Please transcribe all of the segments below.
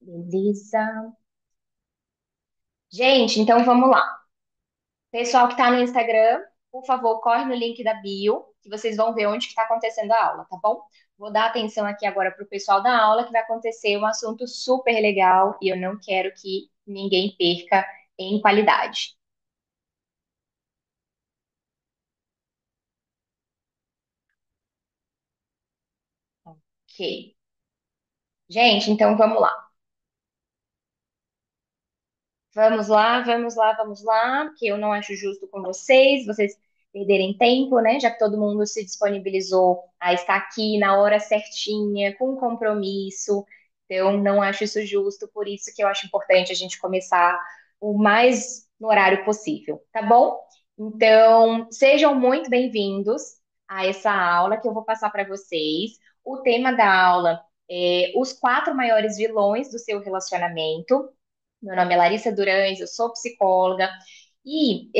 Beleza. Gente, então vamos lá. Pessoal que está no Instagram, por favor, corre no link da bio, que vocês vão ver onde que está acontecendo a aula, tá bom? Vou dar atenção aqui agora para o pessoal da aula, que vai acontecer um assunto super legal e eu não quero que ninguém perca em qualidade. Ok. Gente, então vamos lá. Vamos lá, vamos lá, vamos lá, porque eu não acho justo com vocês perderem tempo, né? Já que todo mundo se disponibilizou a estar aqui na hora certinha, com compromisso. Então, não acho isso justo, por isso que eu acho importante a gente começar o mais no horário possível, tá bom? Então, sejam muito bem-vindos a essa aula que eu vou passar para vocês. O tema da aula é os quatro maiores vilões do seu relacionamento. Meu nome é Larissa Durães, eu sou psicóloga e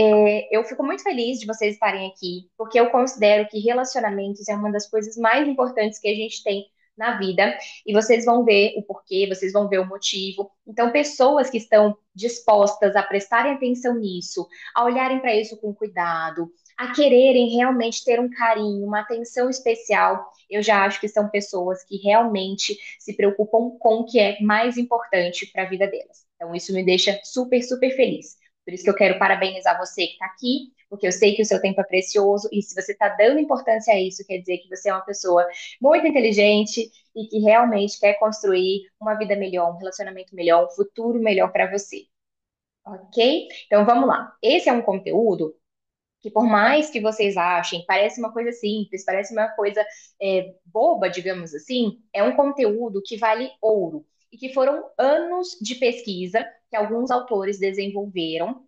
eu fico muito feliz de vocês estarem aqui, porque eu considero que relacionamentos é uma das coisas mais importantes que a gente tem na vida e vocês vão ver o porquê, vocês vão ver o motivo. Então, pessoas que estão dispostas a prestarem atenção nisso, a olharem para isso com cuidado, a quererem realmente ter um carinho, uma atenção especial, eu já acho que são pessoas que realmente se preocupam com o que é mais importante para a vida delas. Então, isso me deixa super, super feliz. Por isso que eu quero parabenizar você que está aqui, porque eu sei que o seu tempo é precioso e se você está dando importância a isso, quer dizer que você é uma pessoa muito inteligente e que realmente quer construir uma vida melhor, um relacionamento melhor, um futuro melhor para você. Ok? Então vamos lá. Esse é um conteúdo que por mais que vocês achem, parece uma coisa simples, parece uma coisa boba, digamos assim, é um conteúdo que vale ouro e que foram anos de pesquisa que alguns autores desenvolveram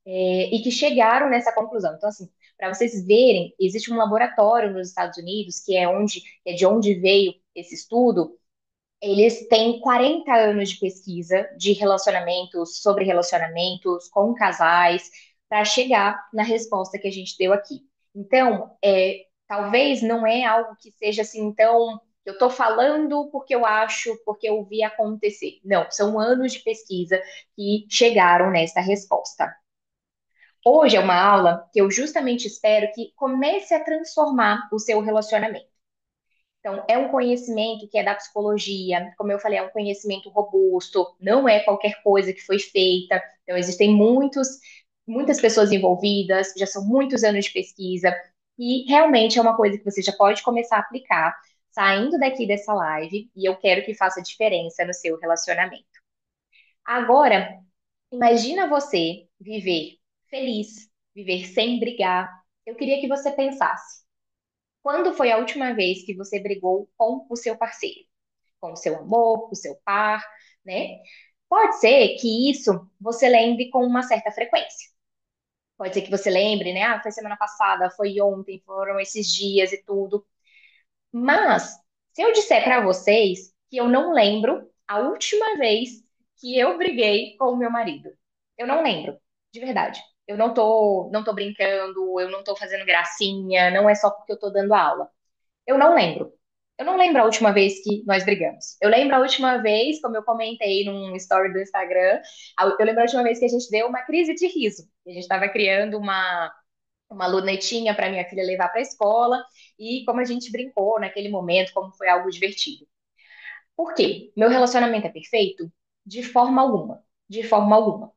e que chegaram nessa conclusão. Então, assim, para vocês verem, existe um laboratório nos Estados Unidos que é de onde veio esse estudo. Eles têm 40 anos de pesquisa de relacionamentos, sobre relacionamentos com casais, para chegar na resposta que a gente deu aqui. Então, talvez não é algo que seja assim tão. Eu estou falando porque eu acho, porque eu vi acontecer. Não, são anos de pesquisa que chegaram nessa resposta. Hoje é uma aula que eu justamente espero que comece a transformar o seu relacionamento. Então, é um conhecimento que é da psicologia, como eu falei, é um conhecimento robusto, não é qualquer coisa que foi feita. Então, existem muitas pessoas envolvidas, já são muitos anos de pesquisa, e realmente é uma coisa que você já pode começar a aplicar saindo daqui dessa live, e eu quero que faça diferença no seu relacionamento. Agora, imagina você viver feliz, viver sem brigar. Eu queria que você pensasse. Quando foi a última vez que você brigou com o seu parceiro, com o seu amor, com o seu par, né? Pode ser que isso você lembre com uma certa frequência. Pode ser que você lembre, né? Ah, foi semana passada, foi ontem, foram esses dias e tudo. Mas, se eu disser para vocês que eu não lembro a última vez que eu briguei com o meu marido, eu não lembro, de verdade. Eu não tô brincando, eu não tô fazendo gracinha, não é só porque eu tô dando aula. Eu não lembro. Eu não lembro a última vez que nós brigamos. Eu lembro a última vez, como eu comentei num story do Instagram, eu lembro a última vez que a gente deu uma crise de riso. A gente estava criando uma lunetinha para minha filha levar para a escola e como a gente brincou naquele momento, como foi algo divertido. Por quê? Meu relacionamento é perfeito? De forma alguma. De forma alguma.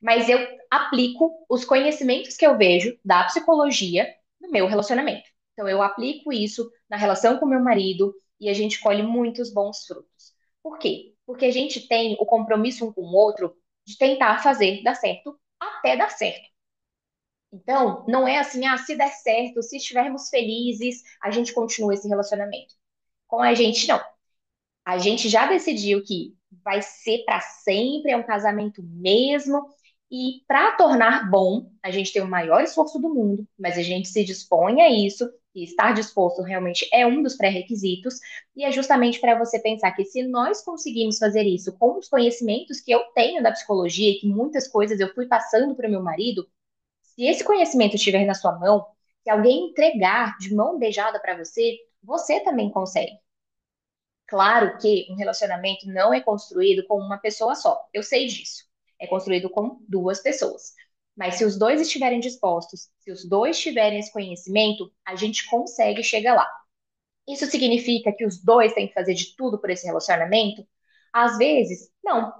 Mas eu aplico os conhecimentos que eu vejo da psicologia no meu relacionamento. Então, eu aplico isso na relação com meu marido e a gente colhe muitos bons frutos. Por quê? Porque a gente tem o compromisso um com o outro de tentar fazer dar certo até dar certo. Então, não é assim, ah, se der certo, se estivermos felizes, a gente continua esse relacionamento. Com a gente, não. A gente já decidiu que vai ser para sempre, é um casamento mesmo. E para tornar bom, a gente tem o maior esforço do mundo, mas a gente se dispõe a isso, e estar disposto realmente é um dos pré-requisitos, e é justamente para você pensar que se nós conseguimos fazer isso com os conhecimentos que eu tenho da psicologia, e que muitas coisas eu fui passando para o meu marido, se esse conhecimento estiver na sua mão, se alguém entregar de mão beijada para você, você também consegue. Claro que um relacionamento não é construído com uma pessoa só. Eu sei disso. É construído com duas pessoas. Mas se os dois estiverem dispostos, se os dois tiverem esse conhecimento, a gente consegue chegar lá. Isso significa que os dois têm que fazer de tudo por esse relacionamento? Às vezes, não.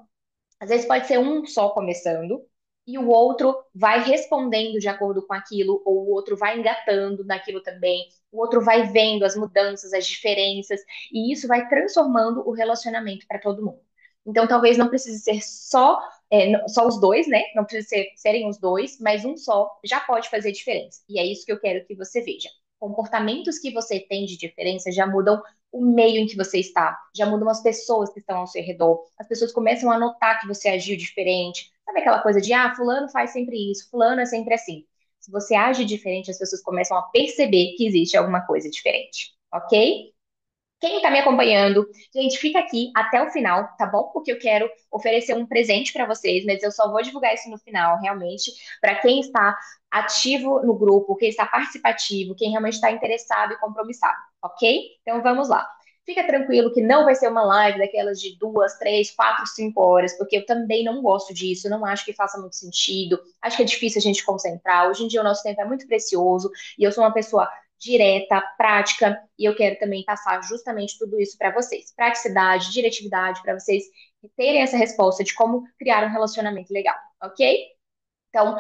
Às vezes pode ser um só começando e o outro vai respondendo de acordo com aquilo, ou o outro vai engatando naquilo também, o outro vai vendo as mudanças, as diferenças, e isso vai transformando o relacionamento para todo mundo. Então, talvez não precise ser só, só os dois, né? Não precisa serem os dois, mas um só já pode fazer diferença. E é isso que eu quero que você veja. Comportamentos que você tem de diferença já mudam o meio em que você está, já mudam as pessoas que estão ao seu redor. As pessoas começam a notar que você agiu diferente. Sabe aquela coisa de, ah, fulano faz sempre isso, fulano é sempre assim. Se você age diferente, as pessoas começam a perceber que existe alguma coisa diferente, ok? Quem está me acompanhando, gente, fica aqui até o final, tá bom? Porque eu quero oferecer um presente para vocês, mas eu só vou divulgar isso no final, realmente, para quem está ativo no grupo, quem está participativo, quem realmente está interessado e compromissado, ok? Então vamos lá. Fica tranquilo que não vai ser uma live daquelas de 2, 3, 4, 5 horas, porque eu também não gosto disso, não acho que faça muito sentido, acho que é difícil a gente concentrar. Hoje em dia o nosso tempo é muito precioso e eu sou uma pessoa direta, prática, e eu quero também passar justamente tudo isso para vocês. Praticidade, diretividade, para vocês terem essa resposta de como criar um relacionamento legal, ok? Então,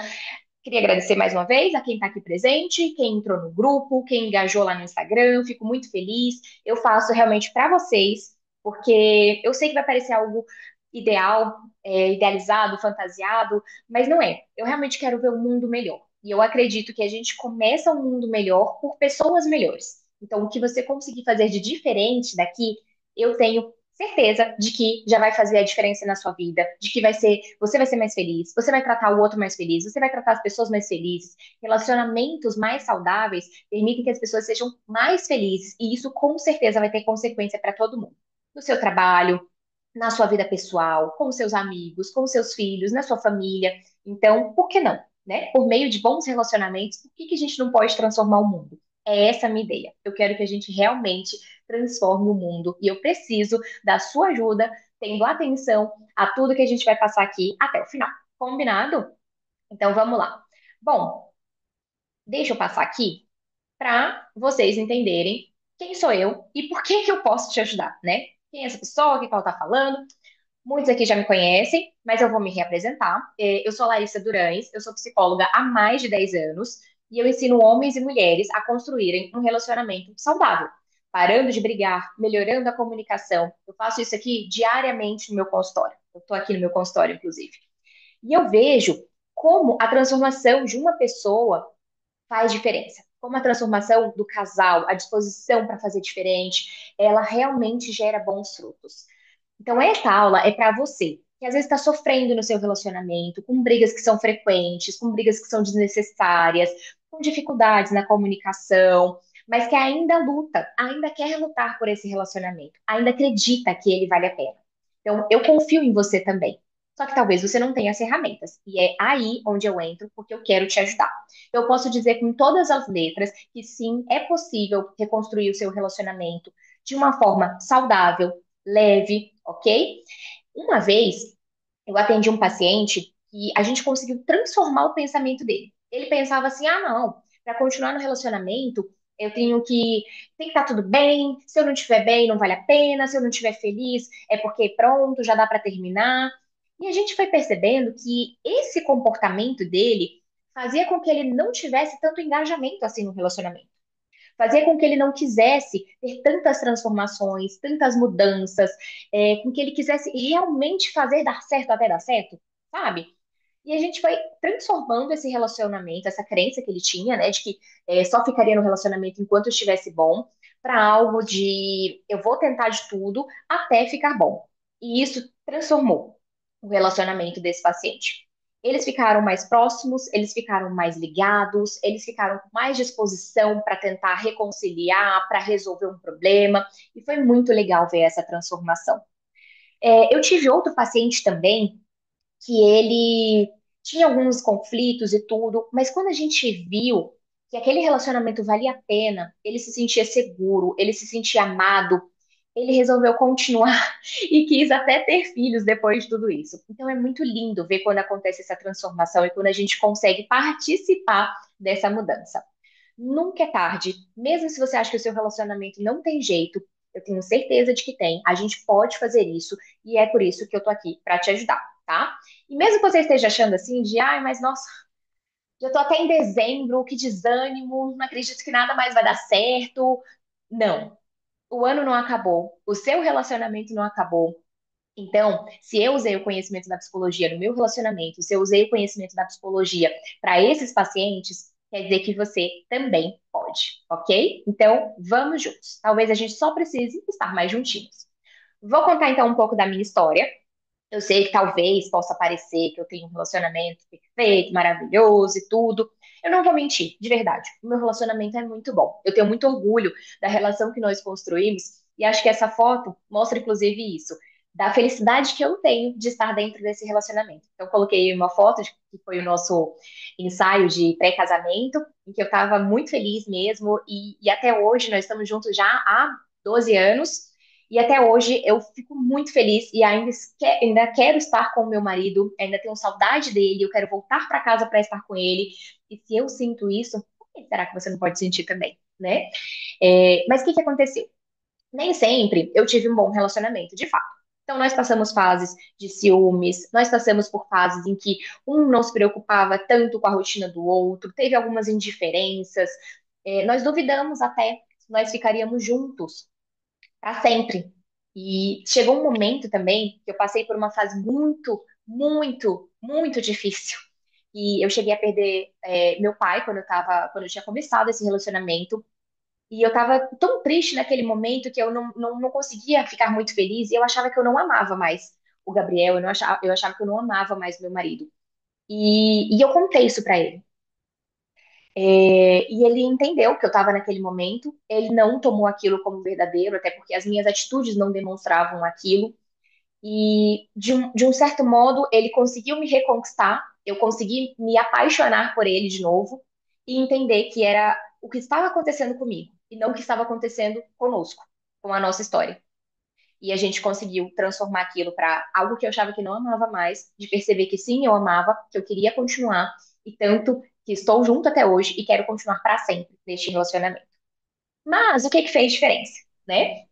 queria agradecer mais uma vez a quem está aqui presente, quem entrou no grupo, quem engajou lá no Instagram, fico muito feliz. Eu faço realmente para vocês, porque eu sei que vai parecer algo ideal, idealizado, fantasiado, mas não é. Eu realmente quero ver um mundo melhor. E eu acredito que a gente começa um mundo melhor por pessoas melhores. Então, o que você conseguir fazer de diferente daqui, eu tenho certeza de que já vai fazer a diferença na sua vida, de que você vai ser mais feliz, você vai tratar o outro mais feliz, você vai tratar as pessoas mais felizes. Relacionamentos mais saudáveis permitem que as pessoas sejam mais felizes, e isso com certeza vai ter consequência para todo mundo. No seu trabalho, na sua vida pessoal, com seus amigos, com seus filhos, na sua família. Então, por que não? Né? Por meio de bons relacionamentos, por que que a gente não pode transformar o mundo? É essa a minha ideia. Eu quero que a gente realmente transforme o mundo e eu preciso da sua ajuda, tendo atenção a tudo que a gente vai passar aqui até o final. Combinado? Então vamos lá. Bom, deixa eu passar aqui para vocês entenderem quem sou eu e por que que eu posso te ajudar, né? Quem é essa pessoa, o que que ela está falando. Muitos aqui já me conhecem, mas eu vou me reapresentar. Eu sou Larissa Durães, eu sou psicóloga há mais de 10 anos e eu ensino homens e mulheres a construírem um relacionamento saudável, parando de brigar, melhorando a comunicação. Eu faço isso aqui diariamente no meu consultório. Eu estou aqui no meu consultório, inclusive. E eu vejo como a transformação de uma pessoa faz diferença. Como a transformação do casal, a disposição para fazer diferente, ela realmente gera bons frutos. Então, essa aula é para você, que às vezes está sofrendo no seu relacionamento, com brigas que são frequentes, com brigas que são desnecessárias, com dificuldades na comunicação, mas que ainda luta, ainda quer lutar por esse relacionamento, ainda acredita que ele vale a pena. Então, eu confio em você também. Só que talvez você não tenha as ferramentas. E é aí onde eu entro, porque eu quero te ajudar. Eu posso dizer com todas as letras que sim, é possível reconstruir o seu relacionamento de uma forma saudável, leve, ok? Uma vez, eu atendi um paciente e a gente conseguiu transformar o pensamento dele. Ele pensava assim: ah, não, para continuar no relacionamento, eu tenho que tem que estar tudo bem. Se eu não estiver bem, não vale a pena. Se eu não estiver feliz, é porque pronto, já dá para terminar. E a gente foi percebendo que esse comportamento dele fazia com que ele não tivesse tanto engajamento assim no relacionamento. Fazia com que ele não quisesse ter tantas transformações, tantas mudanças, com que ele quisesse realmente fazer dar certo até dar certo, sabe? E a gente foi transformando esse relacionamento, essa crença que ele tinha, né, de que só ficaria no relacionamento enquanto estivesse bom, para algo de eu vou tentar de tudo até ficar bom. E isso transformou o relacionamento desse paciente. Eles ficaram mais próximos, eles ficaram mais ligados, eles ficaram com mais disposição para tentar reconciliar, para resolver um problema, e foi muito legal ver essa transformação. Eu tive outro paciente também que ele tinha alguns conflitos e tudo, mas quando a gente viu que aquele relacionamento valia a pena, ele se sentia seguro, ele se sentia amado, ele resolveu continuar e quis até ter filhos depois de tudo isso. Então é muito lindo ver quando acontece essa transformação e quando a gente consegue participar dessa mudança. Nunca é tarde, mesmo se você acha que o seu relacionamento não tem jeito, eu tenho certeza de que tem. A gente pode fazer isso e é por isso que eu tô aqui para te ajudar, tá? E mesmo que você esteja achando assim de, ai, mas nossa, já tô até em dezembro, que desânimo, não acredito que nada mais vai dar certo. Não, o ano não acabou, o seu relacionamento não acabou. Então, se eu usei o conhecimento da psicologia no meu relacionamento, se eu usei o conhecimento da psicologia para esses pacientes, quer dizer que você também pode, ok? Então, vamos juntos. Talvez a gente só precise estar mais juntinhos. Vou contar então um pouco da minha história. Eu sei que talvez possa parecer que eu tenho um relacionamento perfeito, maravilhoso e tudo. Eu não vou mentir, de verdade. O meu relacionamento é muito bom. Eu tenho muito orgulho da relação que nós construímos e acho que essa foto mostra inclusive isso, da felicidade que eu tenho de estar dentro desse relacionamento. Então, eu coloquei uma foto que foi o nosso ensaio de pré-casamento, em que eu estava muito feliz mesmo e até hoje nós estamos juntos já há 12 anos. E até hoje eu fico muito feliz e ainda quero estar com o meu marido, ainda tenho saudade dele, eu quero voltar para casa para estar com ele. E se eu sinto isso, por que será que você não pode sentir também, né? Mas o que que aconteceu? Nem sempre eu tive um bom relacionamento, de fato. Então, nós passamos fases de ciúmes, nós passamos por fases em que um não se preocupava tanto com a rotina do outro, teve algumas indiferenças, nós duvidamos até se nós ficaríamos juntos para sempre. E chegou um momento também que eu passei por uma fase muito difícil. E eu cheguei a perder meu pai quando eu tinha começado esse relacionamento. E eu tava tão triste naquele momento que eu não conseguia ficar muito feliz. E eu achava que eu não amava mais o Gabriel, eu achava que eu não amava mais meu marido. E eu contei isso pra ele. E ele entendeu que eu estava naquele momento. Ele não tomou aquilo como verdadeiro, até porque as minhas atitudes não demonstravam aquilo. E de um certo modo, ele conseguiu me reconquistar. Eu consegui me apaixonar por ele de novo e entender que era o que estava acontecendo comigo e não o que estava acontecendo conosco, com a nossa história. E a gente conseguiu transformar aquilo para algo que eu achava que não amava mais, de perceber que sim, eu amava, que eu queria continuar, e tanto que estou junto até hoje e quero continuar para sempre neste relacionamento. Mas o que que fez diferença, né?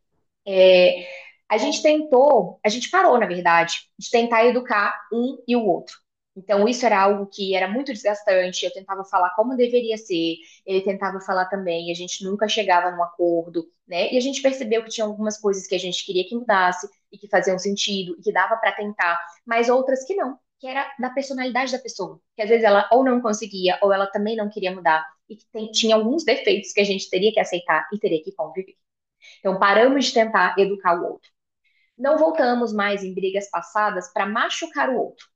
É, a gente parou, na verdade, de tentar educar um e o outro. Então, isso era algo que era muito desgastante. Eu tentava falar como deveria ser, ele tentava falar também, e a gente nunca chegava num acordo, né? E a gente percebeu que tinha algumas coisas que a gente queria que mudasse e que faziam sentido e que dava para tentar, mas outras que não, que era da personalidade da pessoa, que às vezes ela ou não conseguia ou ela também não queria mudar e que tinha alguns defeitos que a gente teria que aceitar e teria que conviver. Então, paramos de tentar educar o outro. Não voltamos mais em brigas passadas para machucar o outro.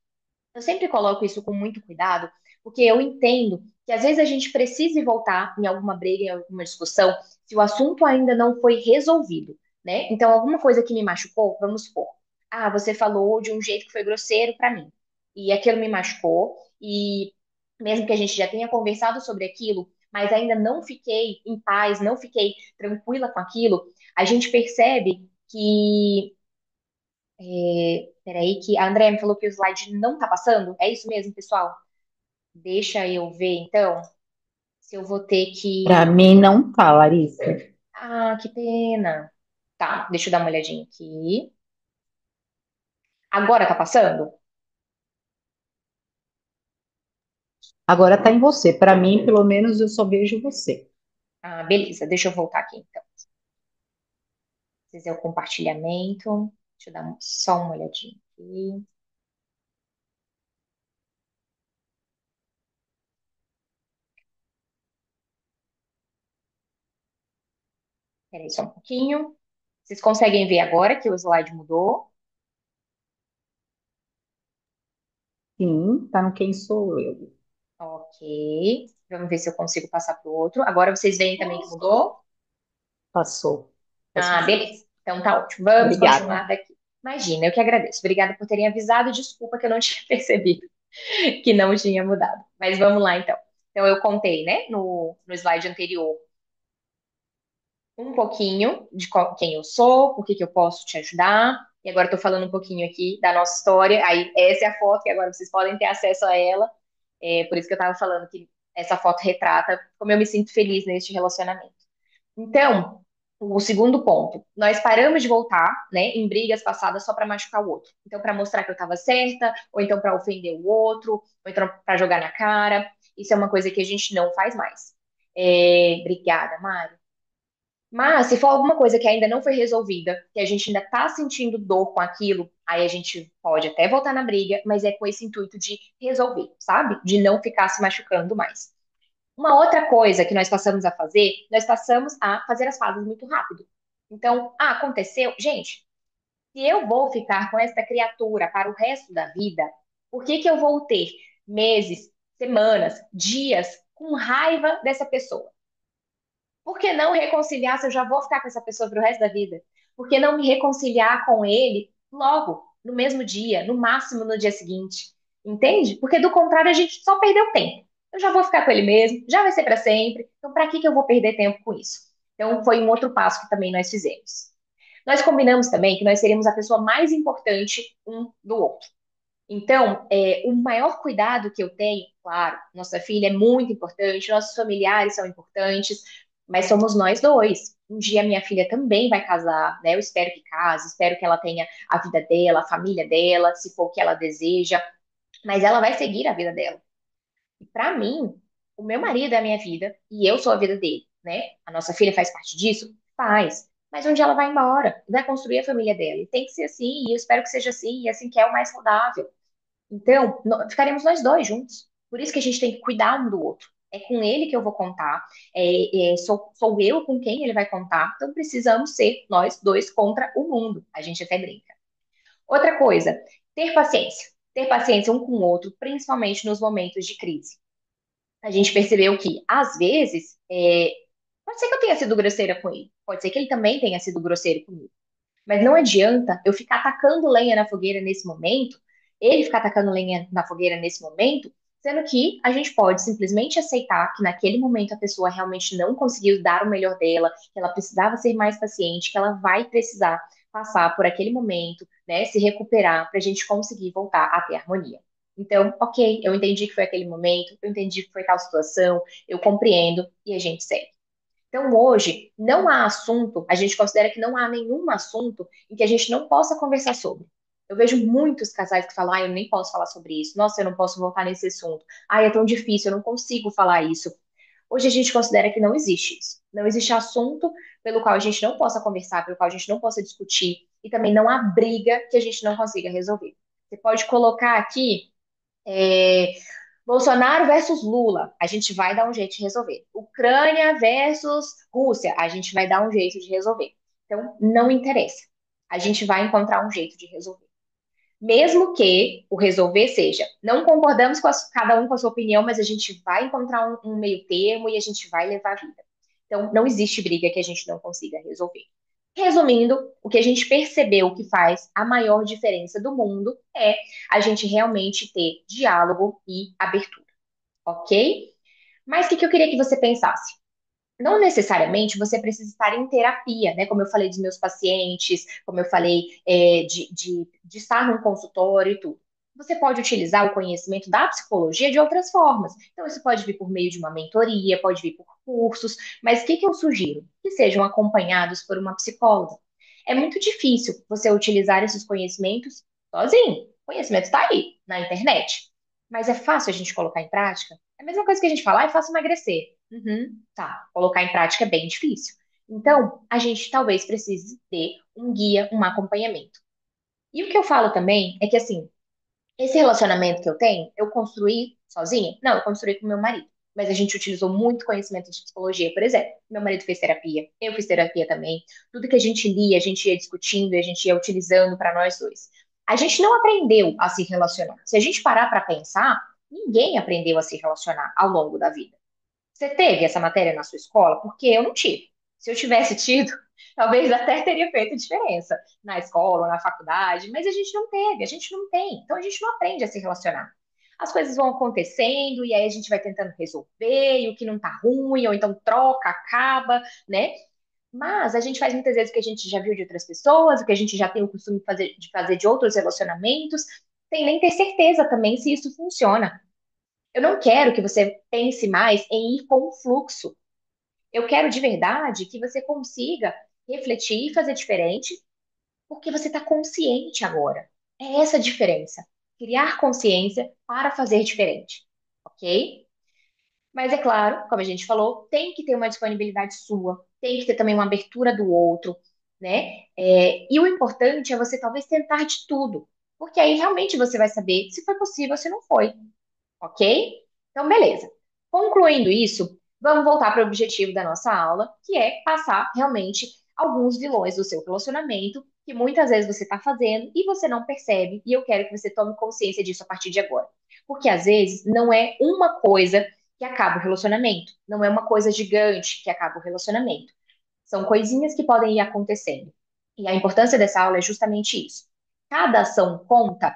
Eu sempre coloco isso com muito cuidado, porque eu entendo que às vezes a gente precisa voltar em alguma briga, em alguma discussão, se o assunto ainda não foi resolvido, né? Então, alguma coisa que me machucou, vamos supor. Ah, você falou de um jeito que foi grosseiro para mim. E aquilo me machucou, e mesmo que a gente já tenha conversado sobre aquilo, mas ainda não fiquei em paz, não fiquei tranquila com aquilo, a gente percebe que peraí, que a Andrea me falou que o slide não tá passando. É isso mesmo, pessoal? Deixa eu ver, então, se eu vou ter Para que. mim não tá, Larissa. Ah, que pena. Tá, deixa eu dar uma olhadinha aqui. Agora tá passando? Agora tá em você. Para mim, pelo menos, eu só vejo você. Ah, beleza, deixa eu voltar aqui, então. Fazer o compartilhamento. Deixa eu dar só uma olhadinha aqui. Peraí, só um pouquinho. Vocês conseguem ver agora que o slide mudou? Sim, tá no Quem Sou Eu. Ok. Vamos ver se eu consigo passar para o outro. Agora vocês veem também que mudou? Passou. Passou Ah, sim. beleza. Então tá ótimo. Vamos Obrigada. continuar daqui. Imagina, eu que agradeço. Obrigada por terem avisado. Desculpa que eu não tinha percebido que não tinha mudado. Mas vamos lá então. Então eu contei, né, no slide anterior, um pouquinho de quem eu sou, por que que eu posso te ajudar. E agora eu tô falando um pouquinho aqui da nossa história. Aí, essa é a foto que agora vocês podem ter acesso a ela. É por isso que eu tava falando que essa foto retrata como eu me sinto feliz neste relacionamento. Então, o segundo ponto, nós paramos de voltar, né, em brigas passadas só para machucar o outro. Então, para mostrar que eu estava certa, ou então para ofender o outro, ou então para jogar na cara. Isso é uma coisa que a gente não faz mais. Obrigada, Mari. Mas se for alguma coisa que ainda não foi resolvida, que a gente ainda tá sentindo dor com aquilo, aí a gente pode até voltar na briga, mas é com esse intuito de resolver, sabe? De não ficar se machucando mais. Uma outra coisa que nós passamos a fazer, nós passamos a fazer as pazes muito rápido. Então, aconteceu. Gente, se eu vou ficar com esta criatura para o resto da vida, por que que eu vou ter meses, semanas, dias com raiva dessa pessoa? Por que não reconciliar se eu já vou ficar com essa pessoa pro resto da vida? Por que não me reconciliar com ele logo, no mesmo dia, no máximo no dia seguinte? Entende? Porque do contrário a gente só perdeu tempo. Eu já vou ficar com ele mesmo, já vai ser para sempre. Então, para que que eu vou perder tempo com isso? Então, foi um outro passo que também nós fizemos. Nós combinamos também que nós seríamos a pessoa mais importante um do outro. Então, o maior cuidado que eu tenho, claro, nossa filha é muito importante, nossos familiares são importantes, mas somos nós dois. Um dia minha filha também vai casar, né? Eu espero que case, espero que ela tenha a vida dela, a família dela, se for o que ela deseja, mas ela vai seguir a vida dela. E para mim, o meu marido é a minha vida e eu sou a vida dele, né? A nossa filha faz parte disso? Faz. Mas um dia ela vai embora, vai construir a família dela. E tem que ser assim, e eu espero que seja assim, e assim que é o mais saudável. Então, ficaremos nós dois juntos. Por isso que a gente tem que cuidar um do outro. É com ele que eu vou contar, sou eu com quem ele vai contar. Então, precisamos ser nós dois contra o mundo. A gente até brinca. Outra coisa, ter paciência. Ter paciência um com o outro, principalmente nos momentos de crise. A gente percebeu que, às vezes, pode ser que eu tenha sido grosseira com ele, pode ser que ele também tenha sido grosseiro comigo. Mas não adianta eu ficar atacando lenha na fogueira nesse momento, ele ficar atacando lenha na fogueira nesse momento, sendo que a gente pode simplesmente aceitar que naquele momento a pessoa realmente não conseguiu dar o melhor dela, que ela precisava ser mais paciente, que ela vai precisar passar por aquele momento, né, se recuperar para a gente conseguir voltar a ter harmonia. Então, ok, eu entendi que foi aquele momento, eu entendi que foi tal situação, eu compreendo e a gente segue. Então, hoje, não há assunto, a gente considera que não há nenhum assunto em que a gente não possa conversar sobre. Eu vejo muitos casais que falam, ah, eu nem posso falar sobre isso, nossa, eu não posso voltar nesse assunto, ah, é tão difícil, eu não consigo falar isso. Hoje a gente considera que não existe isso. Não existe assunto pelo qual a gente não possa conversar, pelo qual a gente não possa discutir, e também não há briga que a gente não consiga resolver. Você pode colocar aqui é, Bolsonaro versus Lula, a gente vai dar um jeito de resolver. Ucrânia versus Rússia, a gente vai dar um jeito de resolver. Então, não interessa. A gente vai encontrar um jeito de resolver. Mesmo que o resolver seja, não concordamos com cada um com a sua opinião, mas a gente vai encontrar um meio termo e a gente vai levar a vida. Então, não existe briga que a gente não consiga resolver. Resumindo, o que a gente percebeu que faz a maior diferença do mundo é a gente realmente ter diálogo e abertura, ok? Mas o que eu queria que você pensasse? Não necessariamente você precisa estar em terapia, né? Como eu falei dos meus pacientes, como eu falei de estar num consultório e tudo. Você pode utilizar o conhecimento da psicologia de outras formas. Então, isso pode vir por meio de uma mentoria, pode vir por cursos, mas o que eu sugiro? Que sejam acompanhados por uma psicóloga. É muito difícil você utilizar esses conhecimentos sozinho. O conhecimento está aí, na internet. Mas é fácil a gente colocar em prática? É a mesma coisa que a gente falar, é fácil emagrecer. Uhum, tá, colocar em prática é bem difícil. Então, a gente talvez precise ter um guia, um acompanhamento. E o que eu falo também é que, assim, esse relacionamento que eu tenho, eu construí sozinha? Não, eu construí com meu marido. Mas a gente utilizou muito conhecimento de psicologia, por exemplo. Meu marido fez terapia, eu fiz terapia também. Tudo que a gente lia, a gente ia discutindo, a gente ia utilizando para nós dois. A gente não aprendeu a se relacionar. Se a gente parar para pensar, ninguém aprendeu a se relacionar ao longo da vida. Você teve essa matéria na sua escola? Porque eu não tive. Se eu tivesse tido, talvez até teria feito diferença na escola, na faculdade, mas a gente não teve, a gente não tem. Então a gente não aprende a se relacionar. As coisas vão acontecendo e aí a gente vai tentando resolver, e o que não tá ruim, ou então troca, acaba, né? Mas a gente faz muitas vezes o que a gente já viu de outras pessoas, o que a gente já tem o costume de fazer de outros relacionamentos, sem nem ter certeza também se isso funciona. Eu não quero que você pense mais em ir com o fluxo. Eu quero de verdade que você consiga refletir e fazer diferente, porque você está consciente agora. É essa a diferença. Criar consciência para fazer diferente, ok? Mas é claro, como a gente falou, tem que ter uma disponibilidade sua, tem que ter também uma abertura do outro, né? E o importante é você talvez tentar de tudo, porque aí realmente você vai saber se foi possível ou se não foi, ok? Então, beleza. Concluindo isso, vamos voltar para o objetivo da nossa aula, que é passar realmente alguns vilões do seu relacionamento, que muitas vezes você está fazendo e você não percebe, e eu quero que você tome consciência disso a partir de agora. Porque às vezes não é uma coisa que acaba o relacionamento, não é uma coisa gigante que acaba o relacionamento. São coisinhas que podem ir acontecendo. E a importância dessa aula é justamente isso. Cada ação conta.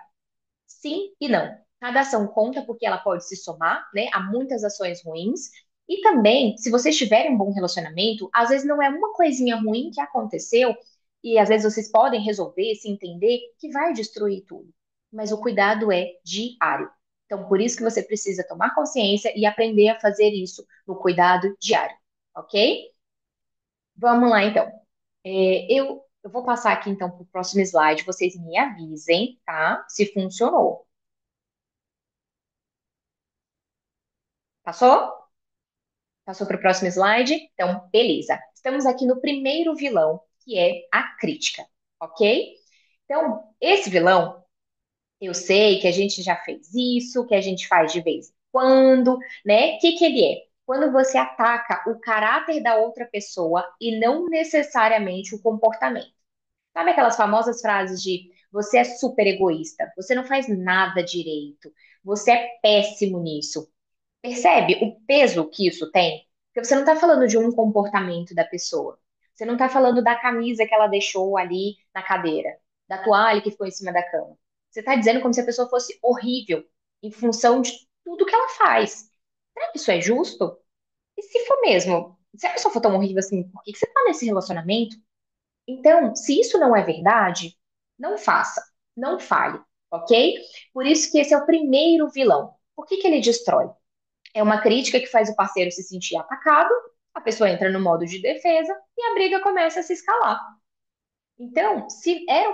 Sim e não. Cada ação conta porque ela pode se somar, né, a muitas ações ruins. E também, se vocês tiverem um bom relacionamento, às vezes não é uma coisinha ruim que aconteceu, e às vezes vocês podem resolver, se entender, que vai destruir tudo. Mas o cuidado é diário. Então, por isso que você precisa tomar consciência e aprender a fazer isso no cuidado diário, ok? Vamos lá, então. Eu vou passar aqui, então, para o próximo slide. Vocês me avisem, tá? Se funcionou. Passou? Passou para o próximo slide? Então, beleza. Estamos aqui no primeiro vilão, que é a crítica, ok? Então, esse vilão, eu sei que a gente já fez isso, que a gente faz de vez em quando, né? O que que ele é? Quando você ataca o caráter da outra pessoa e não necessariamente o comportamento. Sabe aquelas famosas frases de você é super egoísta, você não faz nada direito, você é péssimo nisso. Percebe o peso que isso tem? Porque você não está falando de um comportamento da pessoa. Você não está falando da camisa que ela deixou ali na cadeira, da toalha que ficou em cima da cama. Você está dizendo como se a pessoa fosse horrível em função de tudo que ela faz. Será que isso é justo? E se for mesmo, se a pessoa for tão horrível assim, por que que você está nesse relacionamento? Então, se isso não é verdade, não faça, não fale, ok? Por isso que esse é o primeiro vilão. Por que que ele destrói? É uma crítica que faz o parceiro se sentir atacado, a pessoa entra no modo de defesa e a briga começa a se escalar. Então, se era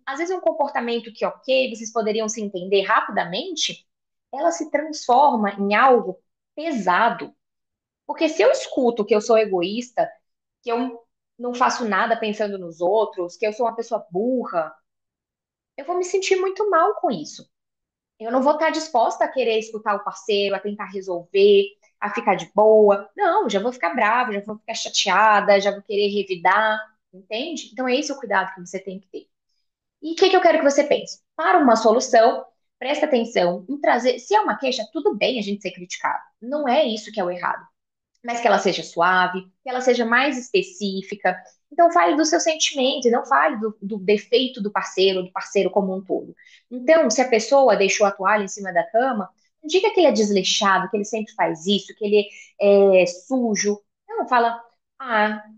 às vezes um comportamento que, ok, vocês poderiam se entender rapidamente, ela se transforma em algo pesado. Porque se eu escuto que eu sou egoísta, que eu não faço nada pensando nos outros, que eu sou uma pessoa burra, eu vou me sentir muito mal com isso. Eu não vou estar disposta a querer escutar o parceiro, a tentar resolver, a ficar de boa. Não, já vou ficar brava, já vou ficar chateada, já vou querer revidar, entende? Então, é esse o cuidado que você tem que ter. E o que que eu quero que você pense? Para uma solução, presta atenção em trazer. Se é uma queixa, tudo bem a gente ser criticado. Não é isso que é o errado, mas que ela seja suave, que ela seja mais específica. Então, fale do seu sentimento e não fale do defeito do parceiro como um todo. Então, se a pessoa deixou a toalha em cima da cama, não diga que ele é desleixado, que ele sempre faz isso, que ele é sujo. Não, fala,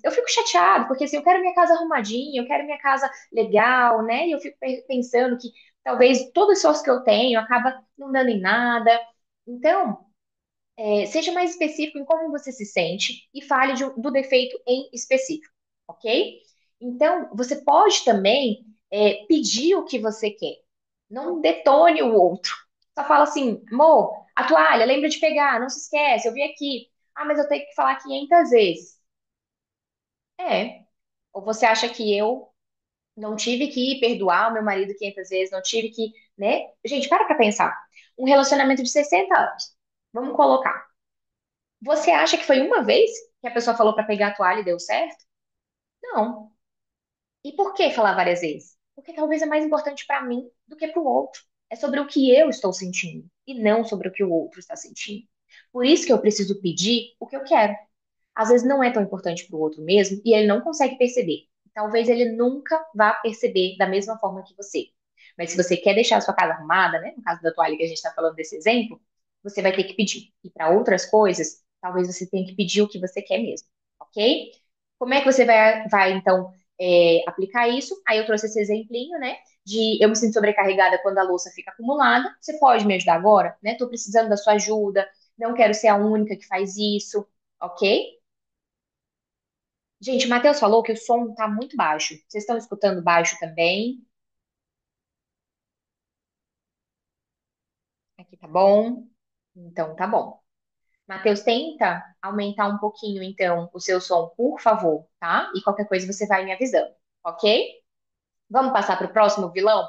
eu fico chateado, porque assim, eu quero minha casa arrumadinha, eu quero minha casa legal, né? E eu fico pensando que talvez todo o esforço que eu tenho acaba não dando em nada. Então, seja mais específico em como você se sente e fale do defeito em específico, ok? Então, você pode também pedir o que você quer. Não detone o outro. Só fala assim, amor, a toalha, lembra de pegar, não se esquece, eu vi aqui. Ah, mas eu tenho que falar 500 vezes. É. Ou você acha que eu não tive que perdoar o meu marido 500 vezes, não tive que, né? Gente, para pra pensar. Um relacionamento de 60 anos. Vamos colocar. Você acha que foi uma vez que a pessoa falou para pegar a toalha e deu certo? Não. E por que falar várias vezes? Porque talvez é mais importante para mim do que para o outro. É sobre o que eu estou sentindo e não sobre o que o outro está sentindo. Por isso que eu preciso pedir o que eu quero. Às vezes não é tão importante para o outro mesmo e ele não consegue perceber. Talvez ele nunca vá perceber da mesma forma que você. Mas se você quer deixar a sua casa arrumada, né, no caso da toalha que a gente está falando desse exemplo, você vai ter que pedir. E para outras coisas, talvez você tenha que pedir o que você quer mesmo, ok? Como é que você vai então, aplicar isso? Aí eu trouxe esse exemplinho, né? De eu me sinto sobrecarregada quando a louça fica acumulada. Você pode me ajudar agora, né? Tô precisando da sua ajuda. Não quero ser a única que faz isso, ok? Gente, o Matheus falou que o som tá muito baixo. Vocês estão escutando baixo também? Aqui tá bom? Então tá bom. Matheus, tenta aumentar um pouquinho, então, o seu som, por favor, tá? E qualquer coisa você vai me avisando, ok? Vamos passar para o próximo vilão?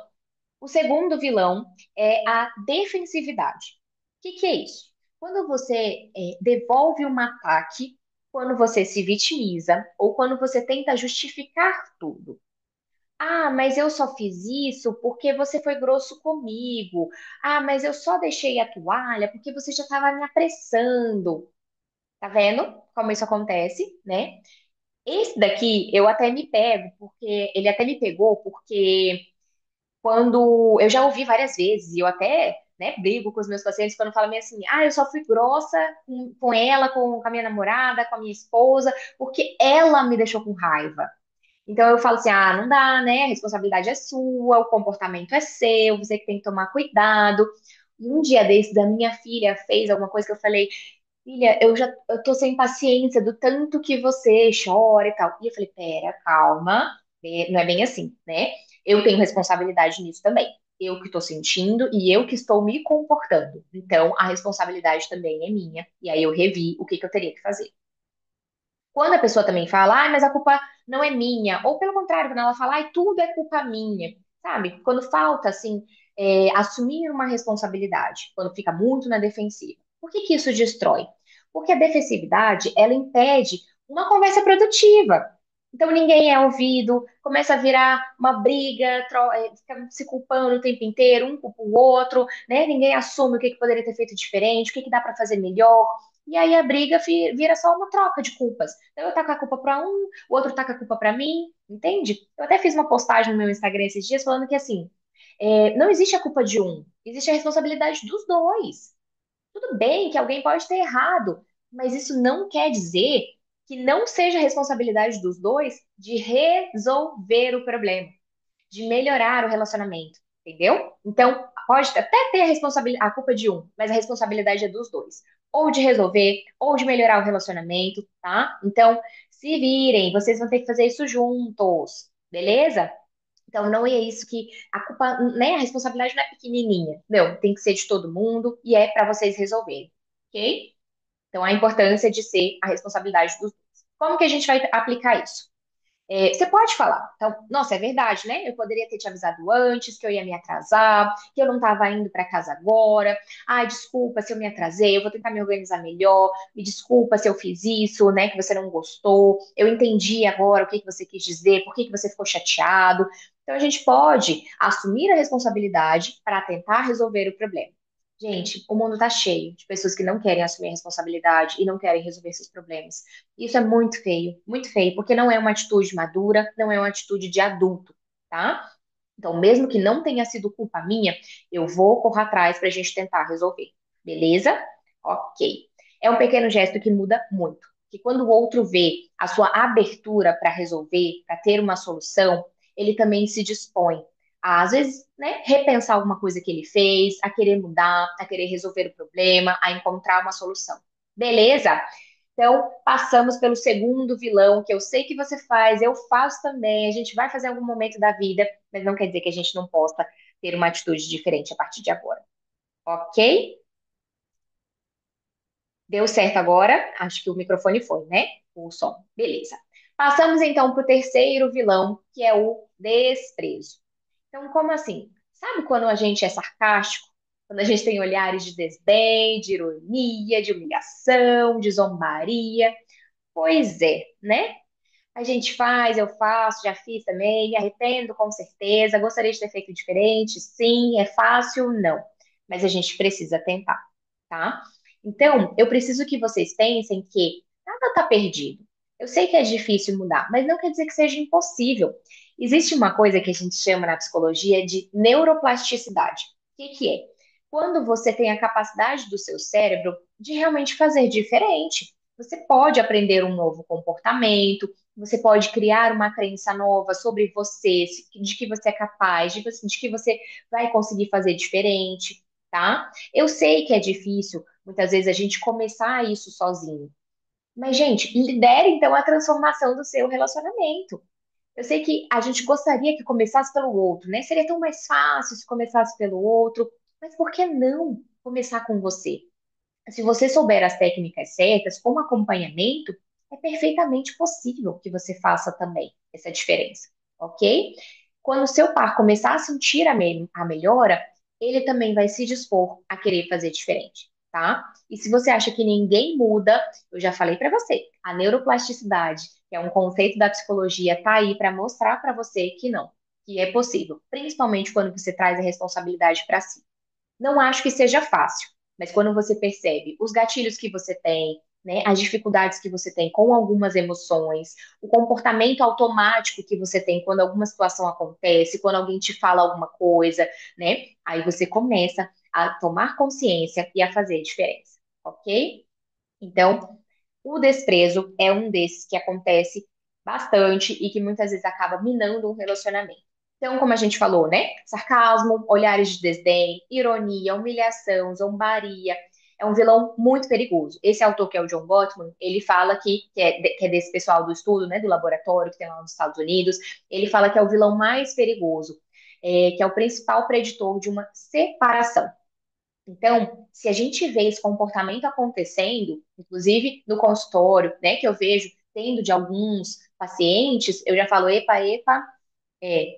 O segundo vilão é a defensividade. O que que é isso? Quando você devolve um ataque, quando você se vitimiza ou quando você tenta justificar tudo. Ah, mas eu só fiz isso porque você foi grosso comigo. Ah, mas eu só deixei a toalha porque você já estava me apressando. Tá vendo como isso acontece, né? Esse daqui eu até me pego, porque ele até me pegou, porque quando eu já ouvi várias vezes, e eu até, né, brigo com os meus pacientes quando falam assim, ah, eu só fui grossa com ela, com a minha namorada, com a minha esposa, porque ela me deixou com raiva. Então eu falo assim, ah, não dá, né? A responsabilidade é sua, o comportamento é seu, você que tem que tomar cuidado. E um dia desses, a minha filha fez alguma coisa que eu falei, filha, eu tô sem paciência do tanto que você chora e tal. E eu falei, pera, calma, não é bem assim, né? Eu tenho responsabilidade nisso também. Eu que tô sentindo e eu que estou me comportando. Então, a responsabilidade também é minha. E aí eu revi o que que eu teria que fazer. Quando a pessoa também fala, ah, mas a culpa não é minha, ou pelo contrário, quando ela fala, ai, tudo é culpa minha, sabe? Quando falta, assim, assumir uma responsabilidade, quando fica muito na defensiva. Por que que isso destrói? Porque a defensividade, ela impede uma conversa produtiva. Então ninguém é ouvido, começa a virar uma briga, fica se culpando o tempo inteiro, um culpa o outro, né? Ninguém assume o que que poderia ter feito diferente, o que que dá para fazer melhor. E aí a briga vira só uma troca de culpas. Então eu taco a culpa para um, o outro taca a culpa para mim, entende? Eu até fiz uma postagem no meu Instagram esses dias falando que assim, não existe a culpa de um, existe a responsabilidade dos dois. Tudo bem que alguém pode ter errado, mas isso não quer dizer que não seja a responsabilidade dos dois de resolver o problema, de melhorar o relacionamento, entendeu? Então, pode até ter a culpa de um, mas a responsabilidade é dos dois. Ou de resolver, ou de melhorar o relacionamento, tá? Então, se virem, vocês vão ter que fazer isso juntos, beleza? Então, não é isso que a culpa, né? A responsabilidade não é pequenininha, não, tem que ser de todo mundo e é para vocês resolverem, ok? Então, a importância de ser a responsabilidade dos dois. Como que a gente vai aplicar isso? Você pode falar, então, nossa, é verdade, né? Eu poderia ter te avisado antes que eu ia me atrasar, que eu não estava indo para casa agora. Ai, desculpa se eu me atrasei, eu vou tentar me organizar melhor. Me desculpa se eu fiz isso, né? Que você não gostou. Eu entendi agora o que que você quis dizer, por que que você ficou chateado. Então, a gente pode assumir a responsabilidade para tentar resolver o problema. Gente, o mundo tá cheio de pessoas que não querem assumir a responsabilidade e não querem resolver seus problemas. Isso é muito feio, porque não é uma atitude madura, não é uma atitude de adulto, tá? Então, mesmo que não tenha sido culpa minha, eu vou correr atrás para a gente tentar resolver. Beleza? Ok. É um pequeno gesto que muda muito. Que quando o outro vê a sua abertura para resolver, para ter uma solução, ele também se dispõe a, às vezes, né, repensar alguma coisa que ele fez, a querer mudar, a querer resolver o problema, a encontrar uma solução. Beleza? Então, passamos pelo segundo vilão, que eu sei que você faz, eu faço também, a gente vai fazer em algum momento da vida, mas não quer dizer que a gente não possa ter uma atitude diferente a partir de agora. Ok? Deu certo agora? Acho que o microfone foi, né? O som. Beleza. Passamos então para o terceiro vilão, que é o desprezo. Então, como assim? Sabe quando a gente é sarcástico? Quando a gente tem olhares de desdém, de ironia, de humilhação, de zombaria? Pois é, né? A gente faz, eu faço, já fiz também, me arrependo com certeza, gostaria de ter feito diferente, sim, é fácil, não. Mas a gente precisa tentar, tá? Então, eu preciso que vocês pensem que nada está perdido. Eu sei que é difícil mudar, mas não quer dizer que seja impossível. Existe uma coisa que a gente chama na psicologia de neuroplasticidade. O que que é? Quando você tem a capacidade do seu cérebro de realmente fazer diferente. Você pode aprender um novo comportamento, Você pode criar uma crença nova sobre você, de que você é capaz, de que você vai conseguir fazer diferente, tá? Eu sei que é difícil, muitas vezes, a gente começar isso sozinho. Mas, gente, lidere então a transformação do seu relacionamento. Eu sei que a gente gostaria que começasse pelo outro, né? Seria tão mais fácil se começasse pelo outro, mas por que não começar com você? Se você souber as técnicas certas, com acompanhamento, é perfeitamente possível que você faça também essa diferença, ok? Quando o seu par começar a sentir a melhora, ele também vai se dispor a querer fazer diferente, tá? E se você acha que ninguém muda, eu já falei para você, a neuroplasticidade, que é um conceito da psicologia, tá aí para mostrar para você que não, que é possível, principalmente quando você traz a responsabilidade para si. Não acho que seja fácil, mas quando você percebe os gatilhos que você tem, né, as dificuldades que você tem com algumas emoções, o comportamento automático que você tem quando alguma situação acontece, quando alguém te fala alguma coisa, né, aí você começa a tomar consciência e a fazer diferença, ok? Então, o desprezo é um desses que acontece bastante e que muitas vezes acaba minando um relacionamento. Então, como a gente falou, né? Sarcasmo, olhares de desdém, ironia, humilhação, zombaria. É um vilão muito perigoso. Esse autor, que é o John Gottman, ele fala que é desse pessoal do estudo, né, do laboratório que tem lá nos Estados Unidos, ele fala que é o vilão mais perigoso, que é o principal preditor de uma separação. Então, se a gente vê esse comportamento acontecendo, inclusive no consultório, né, que eu vejo tendo de alguns pacientes, eu já falo, epa, epa,